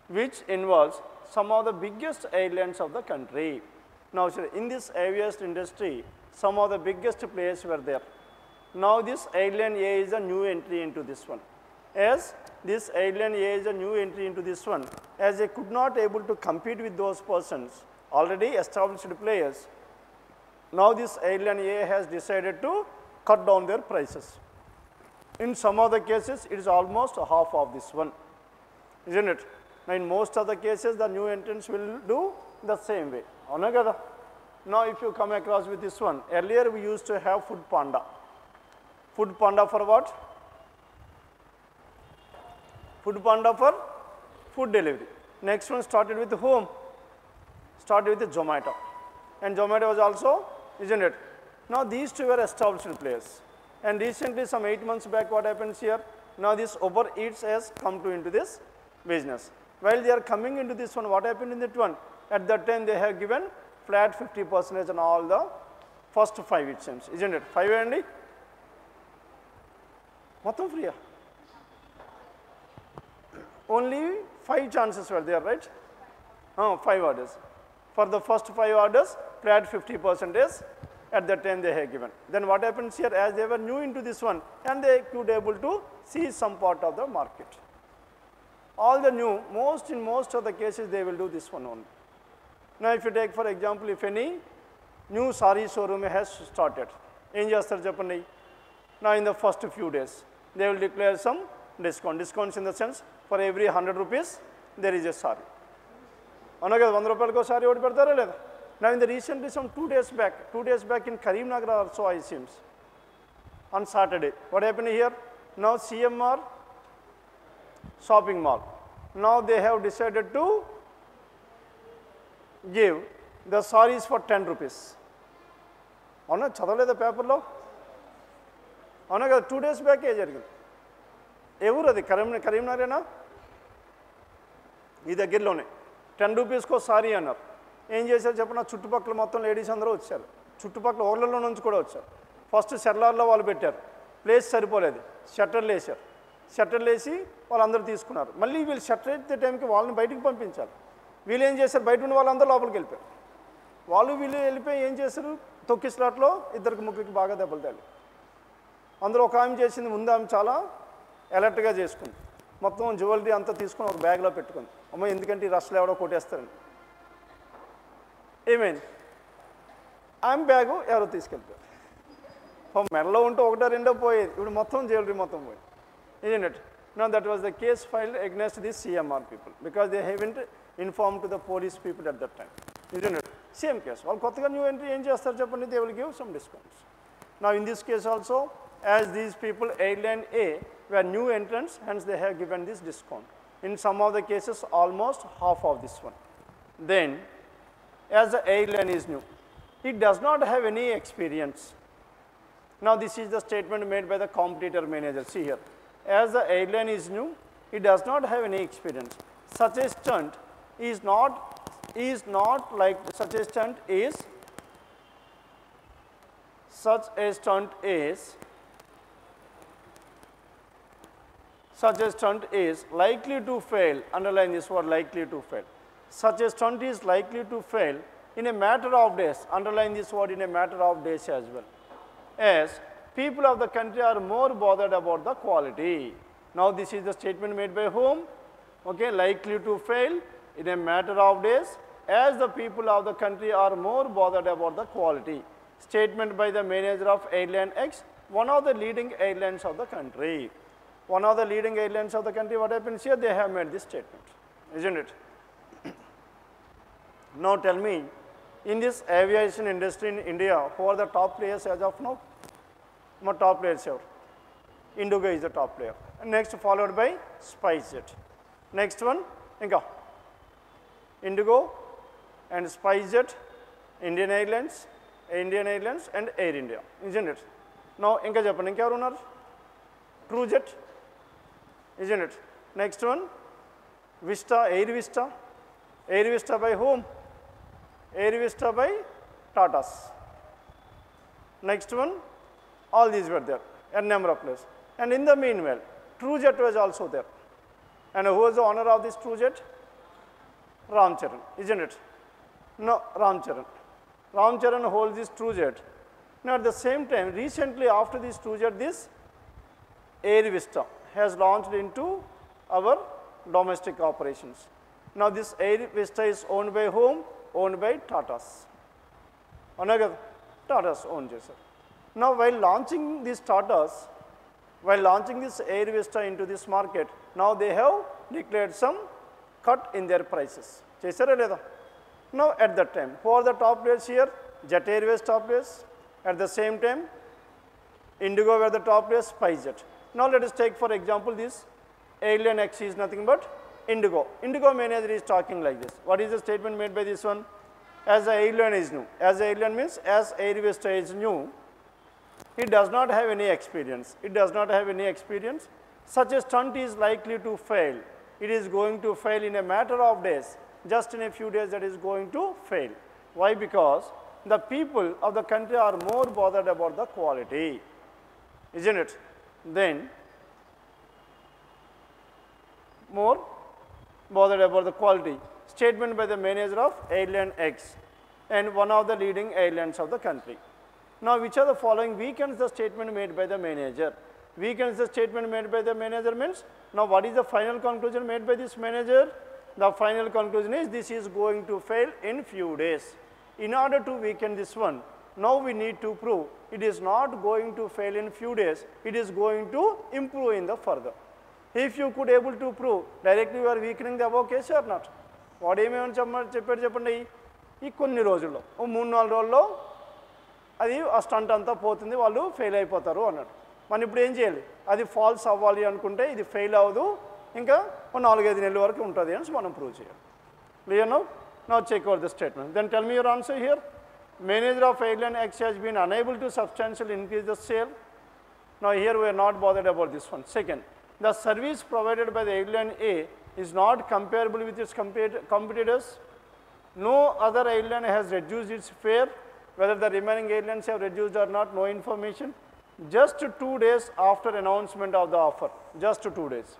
which involves some of the biggest airlines of the country. Now, in this aviation industry, some of the biggest players were there. Now, this airline A is a new entry into this one. As this airline A is a new entry into this one, as they could not able to compete with those persons, already established players, now this airline A has decided to cut down their prices. In some of the cases, it is almost half of this one, isn't it? Now, in most of the cases, the new entrants will do the same way. Now, if you come across with this one, earlier we used to have Food Panda. Food Panda for what? Food Panda for food delivery. Next one started with whom? started with Zomato. And Zomato was also, isn't it? Now these two were established players. And recently, some 8 months back, what happens here? Now this Uber Eats has come into this business. While they are coming into this one, what happened in that one? At that time, they have given flat 50% on all the first 5 it seems, isn't it? 5 and Matam free. Only 5 chances were there, right? 5 orders. For the first 5 orders, flat 50% at that time they have given. Then what happens here, as they were new into this one, and they could able to see some part of the market. All the new, in most of the cases, they will do this one only. Now, if you take for example, if any new saree showroom has started, now in the first few days, they will declare some discounts in the sense, for every 100 rupees, there is a saree. Now, in the recently, some 2 days back in Karimnagar also, I seems, on Saturday. What happened here? Now, CMR shopping mall. Now, they have decided to give the sarees for 10 rupees. Avuna chadavale the paper lo? Avuna kada 2 days back jarigindi. Evuru adi Karimnagarena? Ee daggirlone 10 rupees ko saree annaru. ఏం చేశారు చెప్పిన చుట్టుపక్కల మొత్తం ladies అందరూ వచ్చారు. చుట్టుపక్కల ఊర్లలో నుంచి కూడా వచ్చారు. ఫస్ట్ సెల్లార్లో వాళ్ళు పెట్టారు. ప్లేస్ సరిపోలేదు. షట్టర్లు వేశారు. షట్టర్లు వేసి వాళ్ళందరూ తీసుకున్నారు. మళ్ళీ వీళ్ళు షట్టర్ ఎత్తే టైంకి వాళ్ళని బయటికి పంపించాలి. వీళ్ళు ఏం చేశారు, బయట ఉన్న వాళ్ళందరూ లోపలికి వెళ్ళిపోయారు. వీళ్ళు వెళ్ళిపోయి ఏం చేశారు, తొక్కిస్లాట్లో 2-3కి బాగా దెబ్బలు తగిలి. అందులో ఒక ఆమె చేసింది, ముందు ఆమె చాలా అలర్ట్గా చేసుకుంది. మొత్తం జ్యువెలరీ అంతా తీసుకుని ఒక బ్యాగ్లో పెట్టుకుంది. అమ్మ ఎందుకంటే ఈ రష్లో ఎవడో కొట్టేస్తారండి. ఏమైంది, ఆమె బ్యాగు ఎవరో తీసుకెళ్ళిపోయారు. మెడలో ఉంటే 1-2 పోయేది, ఇప్పుడు మొత్తం జ్యువెలరీ మొత్తం పోయింది. Isn't it? Now that was the case filed against the CMR people because they haven't informed to the police people at that time. Isn't it? Same case. All kottaga new entry em chestar cheppandi, they will give some discounts. Now in this case also, as these people airline A were new entrants, hence they have given this discount. In some of the cases, almost half of this one. Then, as the airline is new, it does not have any experience. Now this is the statement made by the competitor manager. See here. As the airline is new, it does not have any experience. Such a stunt is not like such a stunt is likely to fail. Underline this word, likely to fail. Such a stunt is likely to fail in a matter of days. Underline this word, in a matter of days as well. As people of the country are more bothered about the quality. Now this is the statement made by whom? Okay, likely to fail in a matter of days, as the people of the country are more bothered about the quality. Statement by the manager of airline X, one of the leading airlines of the country. One of the leading airlines of the country, what happens here? They have made this statement, isn't it? Now tell me, in this aviation industry in India, who are the top players as of now? Top players here. Indigo is the top player. And next followed by SpiceJet. Next one, Inga. Indigo and SpiceJet, Indian Airlines and Air India, isn't it? Now, Inga Japan, Inga runner, TrueJet, isn't it? Next one, Vista, Air Vista by whom? Air Vista by Tatas. Next one, all these were there, a number of players. And in the meanwhile, TrueJet was also there. And who was the owner of this TrueJet? Ramcharan, isn't it? No, Ramcharan holds this TrueJet. Now at the same time, recently after this TrueJet, this Air Vista has launched into our domestic operations. Now this Air Vista is owned by whom? Owned by Tatas. Tatas owned it. Now while launching this Air Vista into this market, now they have declared some cut in their prices. Now at that time, who are the top players here? Jet Airways top players. At the same time, Indigo were the top players, SpiceJet. Now let us take for example this airline X is nothing but Indigo. Indigo manager is talking like this. What is the statement made by this one? as the airline is new. As the airline means as airwaster is new, he does not have any experience. It does not have any experience. Such a stunt is likely to fail. It is going to fail in a matter of days. Just in a few days that is going to fail. Why? Because the people of the country are more bothered about the quality, isn't it? Then more bothered about the quality. Statement by the manager of airline X and one of the leading airlines of the country. Now, which are the following weakens the statement made by the manager? Weakens the statement made by the manager means, now what is the final conclusion made by this manager? The final conclusion is this is going to fail in few days. In order to weaken this one, now we need to prove it is not going to fail in few days, it is going to improve in the further. If you could able to prove directly you are weakening the above case or not. What ఏమేమని చెప్పాడు చెప్పండి, ఈ కొన్ని రోజుల్లో 3-4 రోజుల్లో అది ఆ stunt అంతా పోతుంది, వాళ్ళు ఫెయిల్ అయిపోతారు అన్నాడు. మనం ఇప్పుడు ఏం చేయాలి, అది ఫాల్స్ అవ్వాలి అనుకుంటే ఇది ఫెయిల్ అవ్వదు, ఇంకా 4-5 నెలల వరకు ఉంటుంది అని మనం ప్రూవ్ చేయాలి. Clear now? Now check out the statement. Then tell me your answer here. Manager of airline X has been unable to substantially increase the sale. Now here we are not bothered about this one. Second, the service provided by the airline A is not comparable with its competitors. No other airline has reduced its fare. Whether the remaining airlines have reduced or not, no information. Just 2 days after announcement of the offer, just 2 days.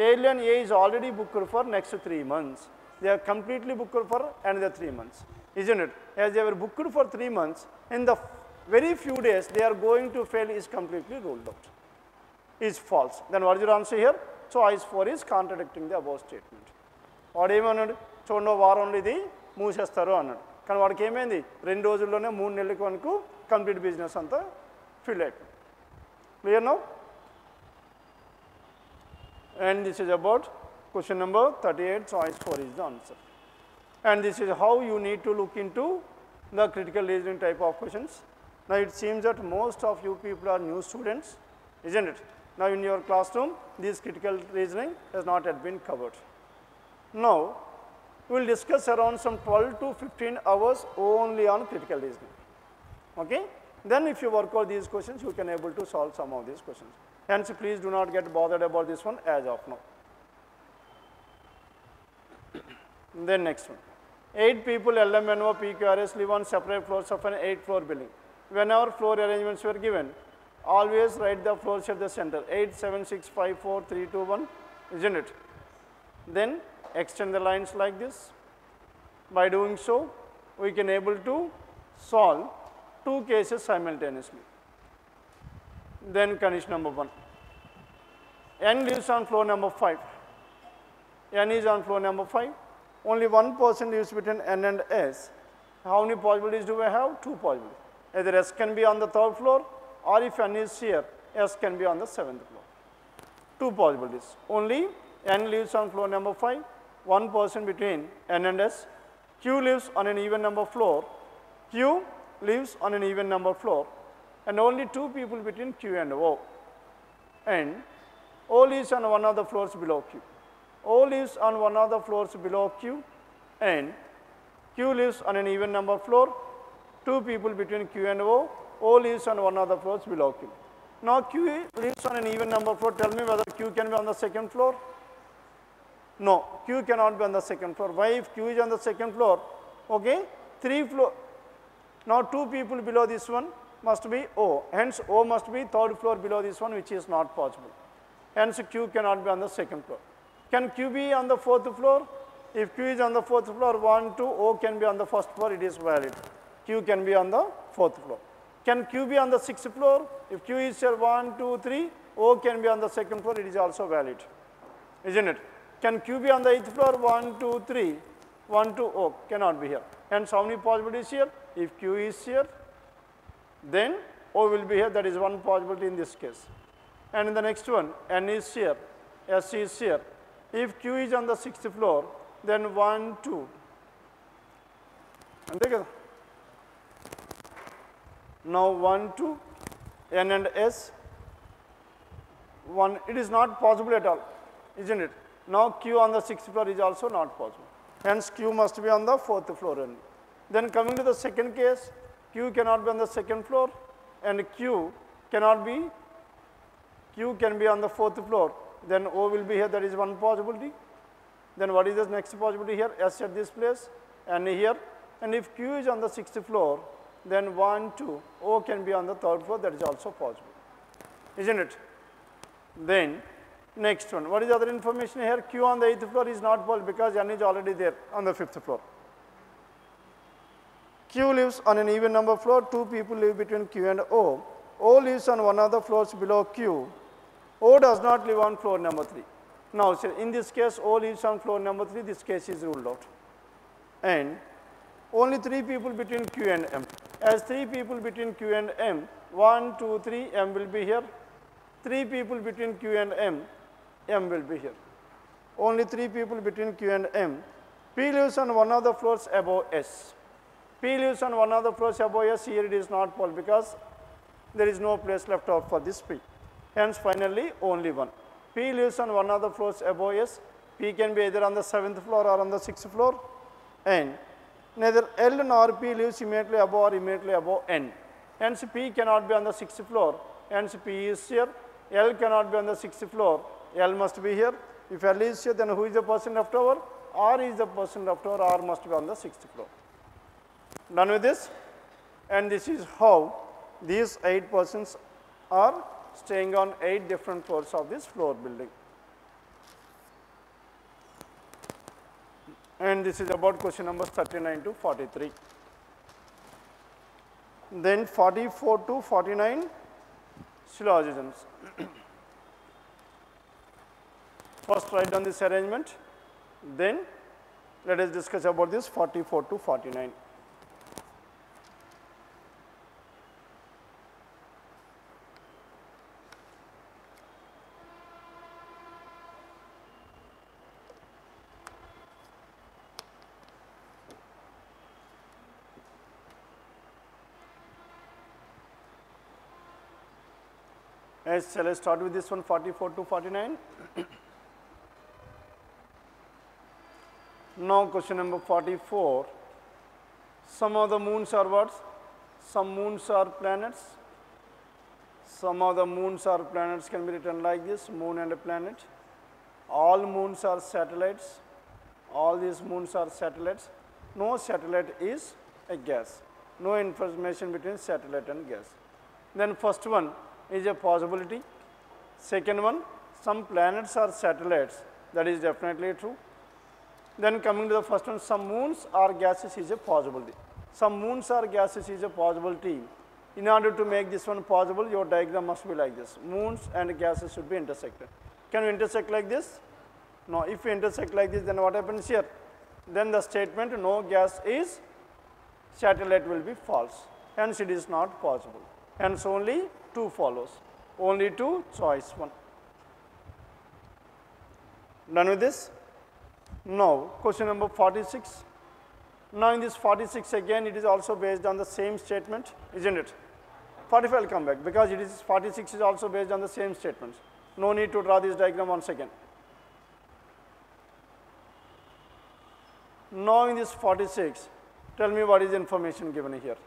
Airline A is already booked for next 3 months. They are completely booked for another 3 months, isn't it? As they were booked for 3 months, in the very few days they are going to fail is completely ruled out, is false. Then what is your answer here? Choice 4 is contradicting the above statement. వాడు ఏమన్నాడు, చూడండి వారంలో ఇది మూసేస్తారు అన్నాడు, కానీ వాడికి ఏమైంది 2 రోజుల్లోనే 3 నెలలకు వరకు కంప్లీట్ బిజినెస్ అంతా ఫిల్ అయిపోయింది. Clear now? And this is about question number 38, choice 4 is the answer. And this is how you need to look into the critical reasoning type of questions. Now it seems that most of you people are new students, isn't it? Now in your classroom, this critical reasoning has not yet been covered. Now we will discuss around some 12 to 15 hours only on critical reasoning. Okay? Then if you work out these questions, you can able to solve some of these questions. Hence, please do not get bothered about this one as of now. Then next one. 8 people LMNO PQRS live on separate floors of an 8-floor building. Whenever floor arrangements were given, always write the floors at the center. 8, 7, 6, 5, 4, 3, 2, 1, isn't it? Then extend the lines like this. By doing so, we can able to solve 2 cases simultaneously. Then condition number 1. N lives on floor number 5. N is on floor number 5. Only one person lives between N and S. How many possibilities do we have? 2 possibilities. Either S can be on the 3rd floor, or if N is here, S can be on the 7th floor. 2 possibilities. Only N lives on floor number 5. One person between N and S. Q lives on an even number floor. Q lives on an even number floor. And only 2 people between Q and O. And O lives on one of the floors below Q. O lives on one of the floors below Q, and Q lives on an even number floor. 2 people between Q and O. O lives on one of the floors below Q. Now Q lives on an even number floor. Tell me whether Q can be on the 2nd floor? No, Q cannot be on the 2nd floor. Why? If Q is on the 2nd floor, okay, 3 floor. Now 2 people below this one must be O. Hence O must be 3rd floor below this one, which is not possible. Hence Q cannot be on the 2nd floor. Can Q be on the 4th floor? If Q is on the 4th floor, 1, 2, O can be on the 1st floor, it is valid. Q can be on the 4th floor. Can Q be on the 6th floor? If Q is here 1, 2, 3, O can be on the 2nd floor, it is also valid, isn't it? Can Q be on the 8th floor? 1, 2, 3, 1, 2, O cannot be here. Hence how many possibilities here? If Q is here, then O will be here, that is one possibility in this case. And in the next one, N is here, S is here. If Q is on the 6th floor, then 1, 2. Now 1, 2, N and S, 1, it is not possible at all, isn't it? Now Q on the 6th floor is also not possible. Hence Q must be on the 4th floor only. Then coming to the second case, Q cannot be on the second floor and Q can be on the fourth floor. Then O will be here, that is one possibility. Then what is the next possibility here? S at this place and here. And if Q is on the sixth floor, then 1, 2, O can be on the third floor, that is also possible, isn't it? Then next one, what is the other information here? Q on the 8th floor is not possible because N is already there on the 5th floor. Q lives on an even number floor, 2 people live between Q and O. O lives on one of the floors below Q. O does not live on floor number 3. Now, in this case, O lives on floor number 3, this case is ruled out. And only 3 people between Q and M. As 3 people between Q and M, 1, 2, 3, M will be here. 3 people between Q and M, M will be here. Only 3 people between Q and M. P lives on one of the floors above S. P lives on one of the floors above S, here it is not possible because there is no place left out for this P. Hence, finally, only one. P lives on one of the floors above S. P can be either on the 7th floor or on the 6th floor. And neither L nor P lives immediately above or immediately above N. Hence, P cannot be on the 6th floor. Hence, P is here. L cannot be on the 6th floor. L must be here. If L is here, then who is the person left over? R is the person left over. R must be on the 6th floor. Done with this? And this is how these 8 persons are staying on 8 different floors of this floor building. And this is about question numbers 39 to 43. Then 44 to 49 syllogisms. First write down this arrangement, then let us discuss about this 44 to 49. Shall I start with this one, 44 to 49? Now, question number 44. Some of the moons are what? Some moons are planets. Some of the moons are planets can be written like this, moon and a planet. All moons are satellites. All these moons are satellites. No satellite is a gas. No information between satellite and gas. Then first one is a possibility. Second one, some planets are satellites. That is definitely true. Then coming to the first one, some moons are gases is a possibility. Some moons are gases is a possibility. In order to make this one possible, your diagram must be like this. Moons and gases should be intersected. Can you intersect like this? No. If you intersect like this, then what happens here? Then the statement no gas is satellite will be false. Hence, it is not possible. Hence, only 2 follows. Only 2, choice 1. Done with this? Now, question number 46. Now, in this 46 again, it is also based on the same statement, isn't it? 45 will come back because it is 46 is also based on the same statements. No need to draw this diagram once again. Now, in this 46, tell me what is the information given here.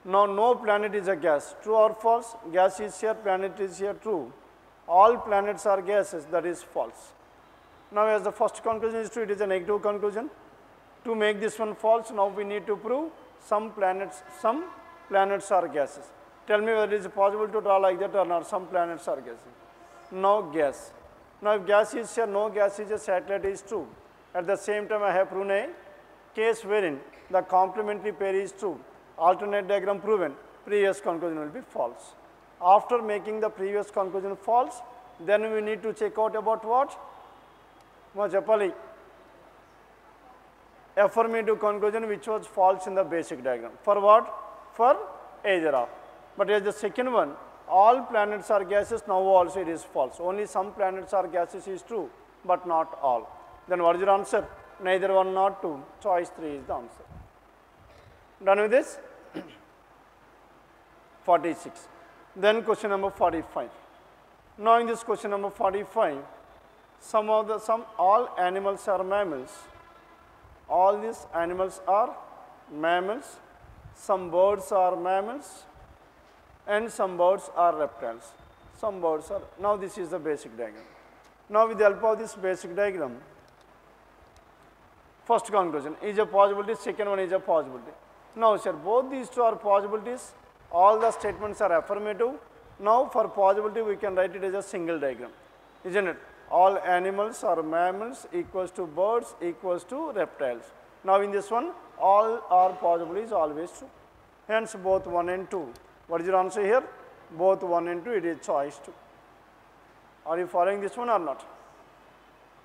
Now, no planet is a gas. True or false? Gas is here, planet is here, true. All planets are gases, that is false. Now, as the first conclusion is true, it is a negative conclusion. To make this one false, now we need to prove some planets are gases. Tell me whether it is possible to draw like that or not. Some planets are gases. Now, gas. Now, if gas is here, no gas is a satellite is true. At the same time, I have proven a case wherein the complementary pair is true. Alternate diagram proven, previous conclusion will be false. After making the previous conclusion false, then we need to check out about what? Japali. Affirmative conclusion which was false in the basic diagram. For what? For either or. But as the second one, all planets are gases, now also it is false. Only some planets are gases is true, but not all. Then what is your answer? Neither 1 nor 2. Choice 3 is the answer. Done with this? 46. Then question number 45. Now in this question number 45, all animals are mammals. all these animals are mammals, some birds are mammals, and some birds are reptiles. Some birds are, now this is the basic diagram. Now with the help of this basic diagram, first conclusion is a possibility, second one is a possibility. Now sir, both these two are possibilities, all the statements are affirmative. Now for possibility we can write it as a single diagram, isn't it? All animals are mammals equals to birds equals to reptiles. Now in this one, all are possibilities always true. Hence both 1 and 2. What is your answer here? Both 1 and 2, it is choice 2. Are you following this one or not?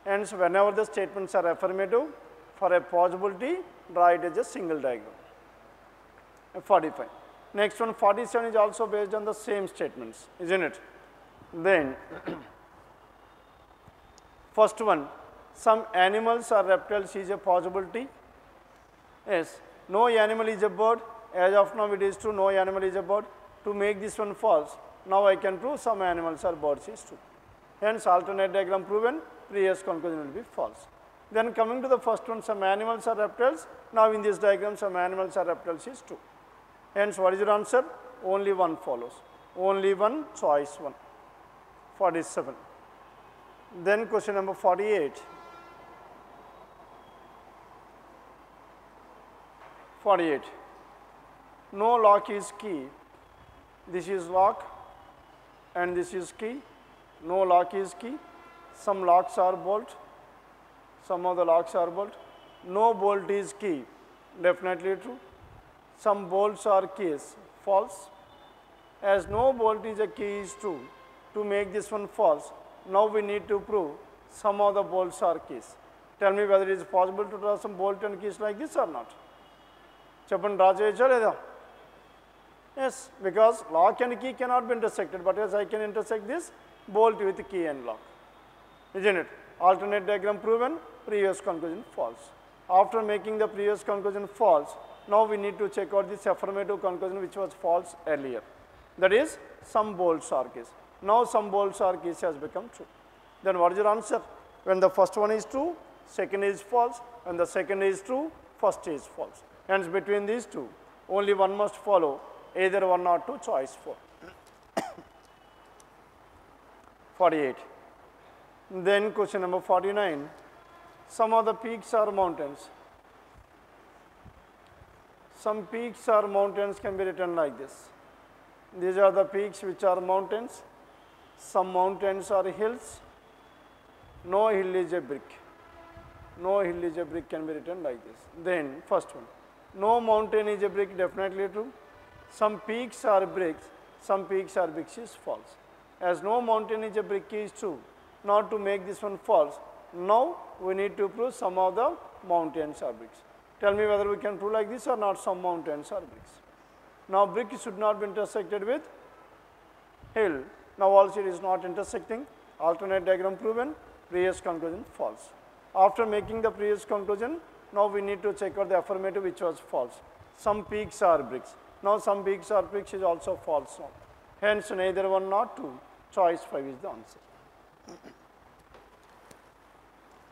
Hence whenever the statements are affirmative, for a possibility, draw it as a single diagram. 45. Next one, 47 is also based on the same statements, isn't it? Then, first one, some animals or reptiles is a possibility. Yes, no animal is a bird. As of now it is true, no animal is a bird. To make this one false, now I can prove some animals or birds is true. Hence, alternate diagram proven, previous conclusion will be false. Then coming to the first one, some animals or reptiles. Now in this diagram, some animals or reptiles is true. Hence, what is your answer? Only one follows. Only one, choice 1. 47. Then question number 48. 48. No lock is key. This is lock and this is key. No lock is key. Some locks are bolt. Some of the locks are bolt. No bolt is key. Definitely true. Some bolts are keys. False. As no bolt is a key is true. To make this one false, now we need to prove some of the bolts are keys. Tell me whether it is possible to draw some bolt and keys like this or not. Chappan draw cheyachcha leda? Yes, because lock and key cannot be intersected, but yes, I can intersect this bolt with key and lock. Isn't it? Alternate diagram proven, previous conclusion false. After making the previous conclusion false, now we need to check out this affirmative conclusion which was false earlier. That is, some bolts are keys. Now some bolts are keys has become true. Then what is your answer? When the first one is true, second is false. When the second is true, first is false. Hence between these two, only one must follow, either 1 or 2, choice 4. 48. Then question number 49. Some of the peaks are mountains. Some peaks or mountains can be written like this. These are the peaks which are mountains. Some mountains are hills. No hill is a brick. No hill is a brick can be written like this. Then first one. No mountain is a brick, definitely true. Some peaks are bricks. Some peaks are bricks is false. As no mountain is a brick is true. Now to make this one false, now we need to prove some of the mountains are bricks. Tell me whether we can prove like this or not, some mountains are bricks. Now brick should not be intersected with hill. Now also it is not intersecting. Alternate diagram proven, previous conclusion false. After making the previous conclusion, now we need to check out the affirmative which was false. Some peaks are bricks. Now some peaks are bricks is also false now. Hence neither 1 nor 2, choice 5 is the answer.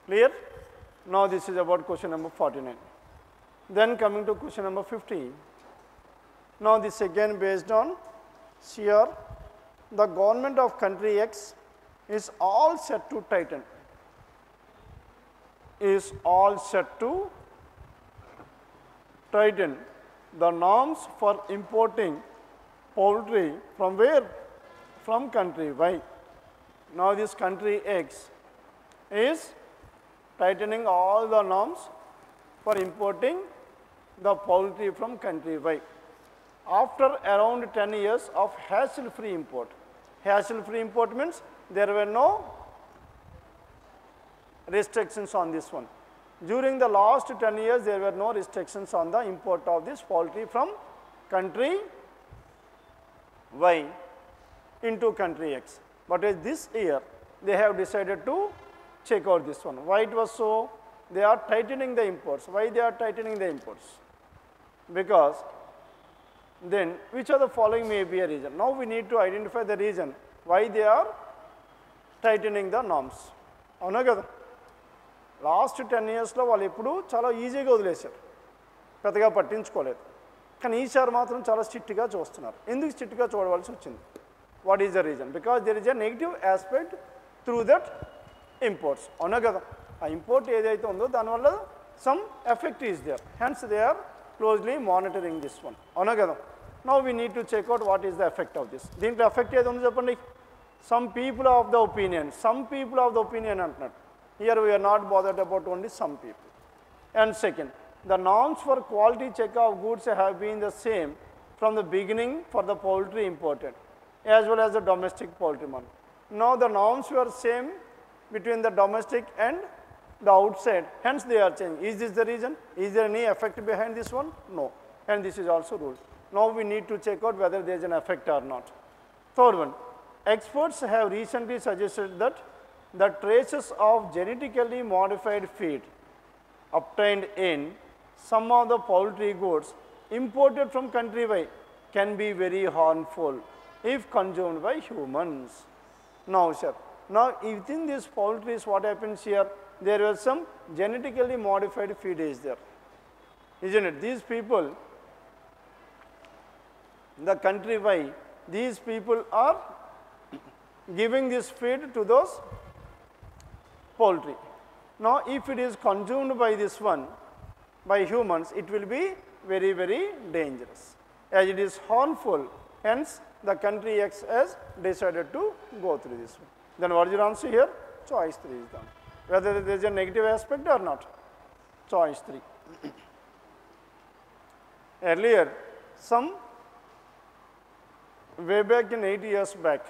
Clear? Now this is about question number 49. Then coming to question number 50. Now this again based on here, the government of country X is all set to tighten. Is all set to tighten the norms for importing poultry from where? From country Y. Now this country X is tightening all the norms for importing the poultry from country Y. After around 10 years of hassle-free import. Hassle-free import means there were no restrictions on this one. During the last 10 years, there were no restrictions on the import of this poultry from country Y into country X. But this year, they have decided to check out this one. Why it was so? They are tightening the imports. Why they are tightening the imports? Because then which of the following may be a reason? Now we need to identify the reason why they are tightening the norms. Last 10 ఇయర్స్లో వాళ్ళు ఎప్పుడూ చాలా ఈజీగా వదిలేశారు, పెద్దగా పట్టించుకోలేదు. కానీ ఈసారి మాత్రం చాలా స్ట్రిక్ట్గా చూస్తున్నారు. ఎందుకు స్ట్రిక్ట్గా చూడవలసి వచ్చింది? What is the reason? Because there is a negative aspect through that imports. అవునా కదా? ఆ ఇంపోర్ట్ ఏదైతే ఉందో దానివల్ల some effect is there, hence they are closely monitoring this one. అవునా కదా? Now we need to check out what is the effect of this. దీంట్లో effect ఏది ఉందో చెప్పండి. Some people of the opinion అంటున్నాడు. Here we are not bothered about only some people. And second, the norms for quality check of goods have been the same from the beginning for the poultry imported as well as the domestic poultry one. Now the norms were same between the domestic and the outside, hence they are changing. Is this the reason? Is there any effect behind this one? No. And this is also ruled. Now we need to check out whether there is an effect or not. Third one, experts have recently suggested that the traces of genetically modified feed obtained in some of the poultry goods imported from country Y can be very harmful if consumed by humans. Now sir, now within these poultries what happens here? There was some genetically modified feed is there, isn't it? These people, the country Y, these people are giving this feed to those poultry. Now if it is consumed by this one, by humans, it will be very, very dangerous, as it is harmful. Hence, the country X has decided to go through this one. Then what is your answer here? Choice 3 is done. Whether there is a negative aspect or not. Choice 3. Earlier, some way back in 8 years back,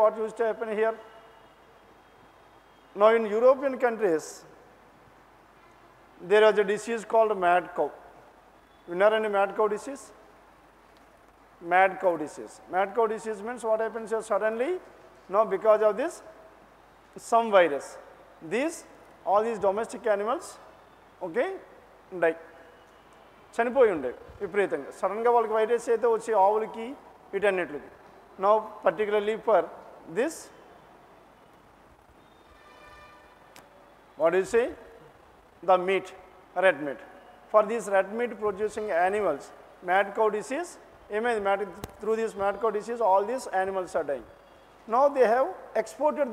what used to happen here? Now in European countries, there was a disease called mad cow. You know any mad cow disease? Mad cow disease. Mad cow disease means what happens here suddenly, no, because of this some virus. All these domestic animals, okay, die. చనిపోయి ఉండే విపరీతంగా సడన్గా వాళ్ళకి virus అయితే వచ్చి ఆవులకి వీటన్నిటికి. Now particularly for this, what do you say? The meat, red meat. For these red meat producing animals, mad cow disease, through this mad cow disease, all these animals are dying. Now they have exported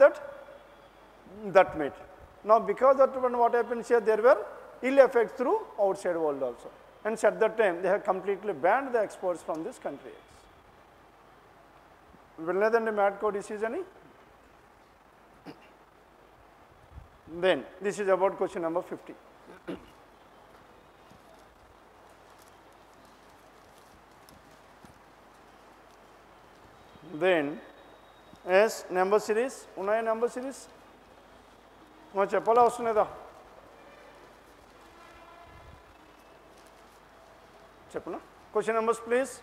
that meat. Now because of that, what happens here, there were ill effects through outside world also. And at that time, they have completely banned the exports from this country. Villadandi mad cow disease any? Then this is about question number 50. Then as number series, unnaya number series? No cheppala avasram cheppuna. Question numbers please.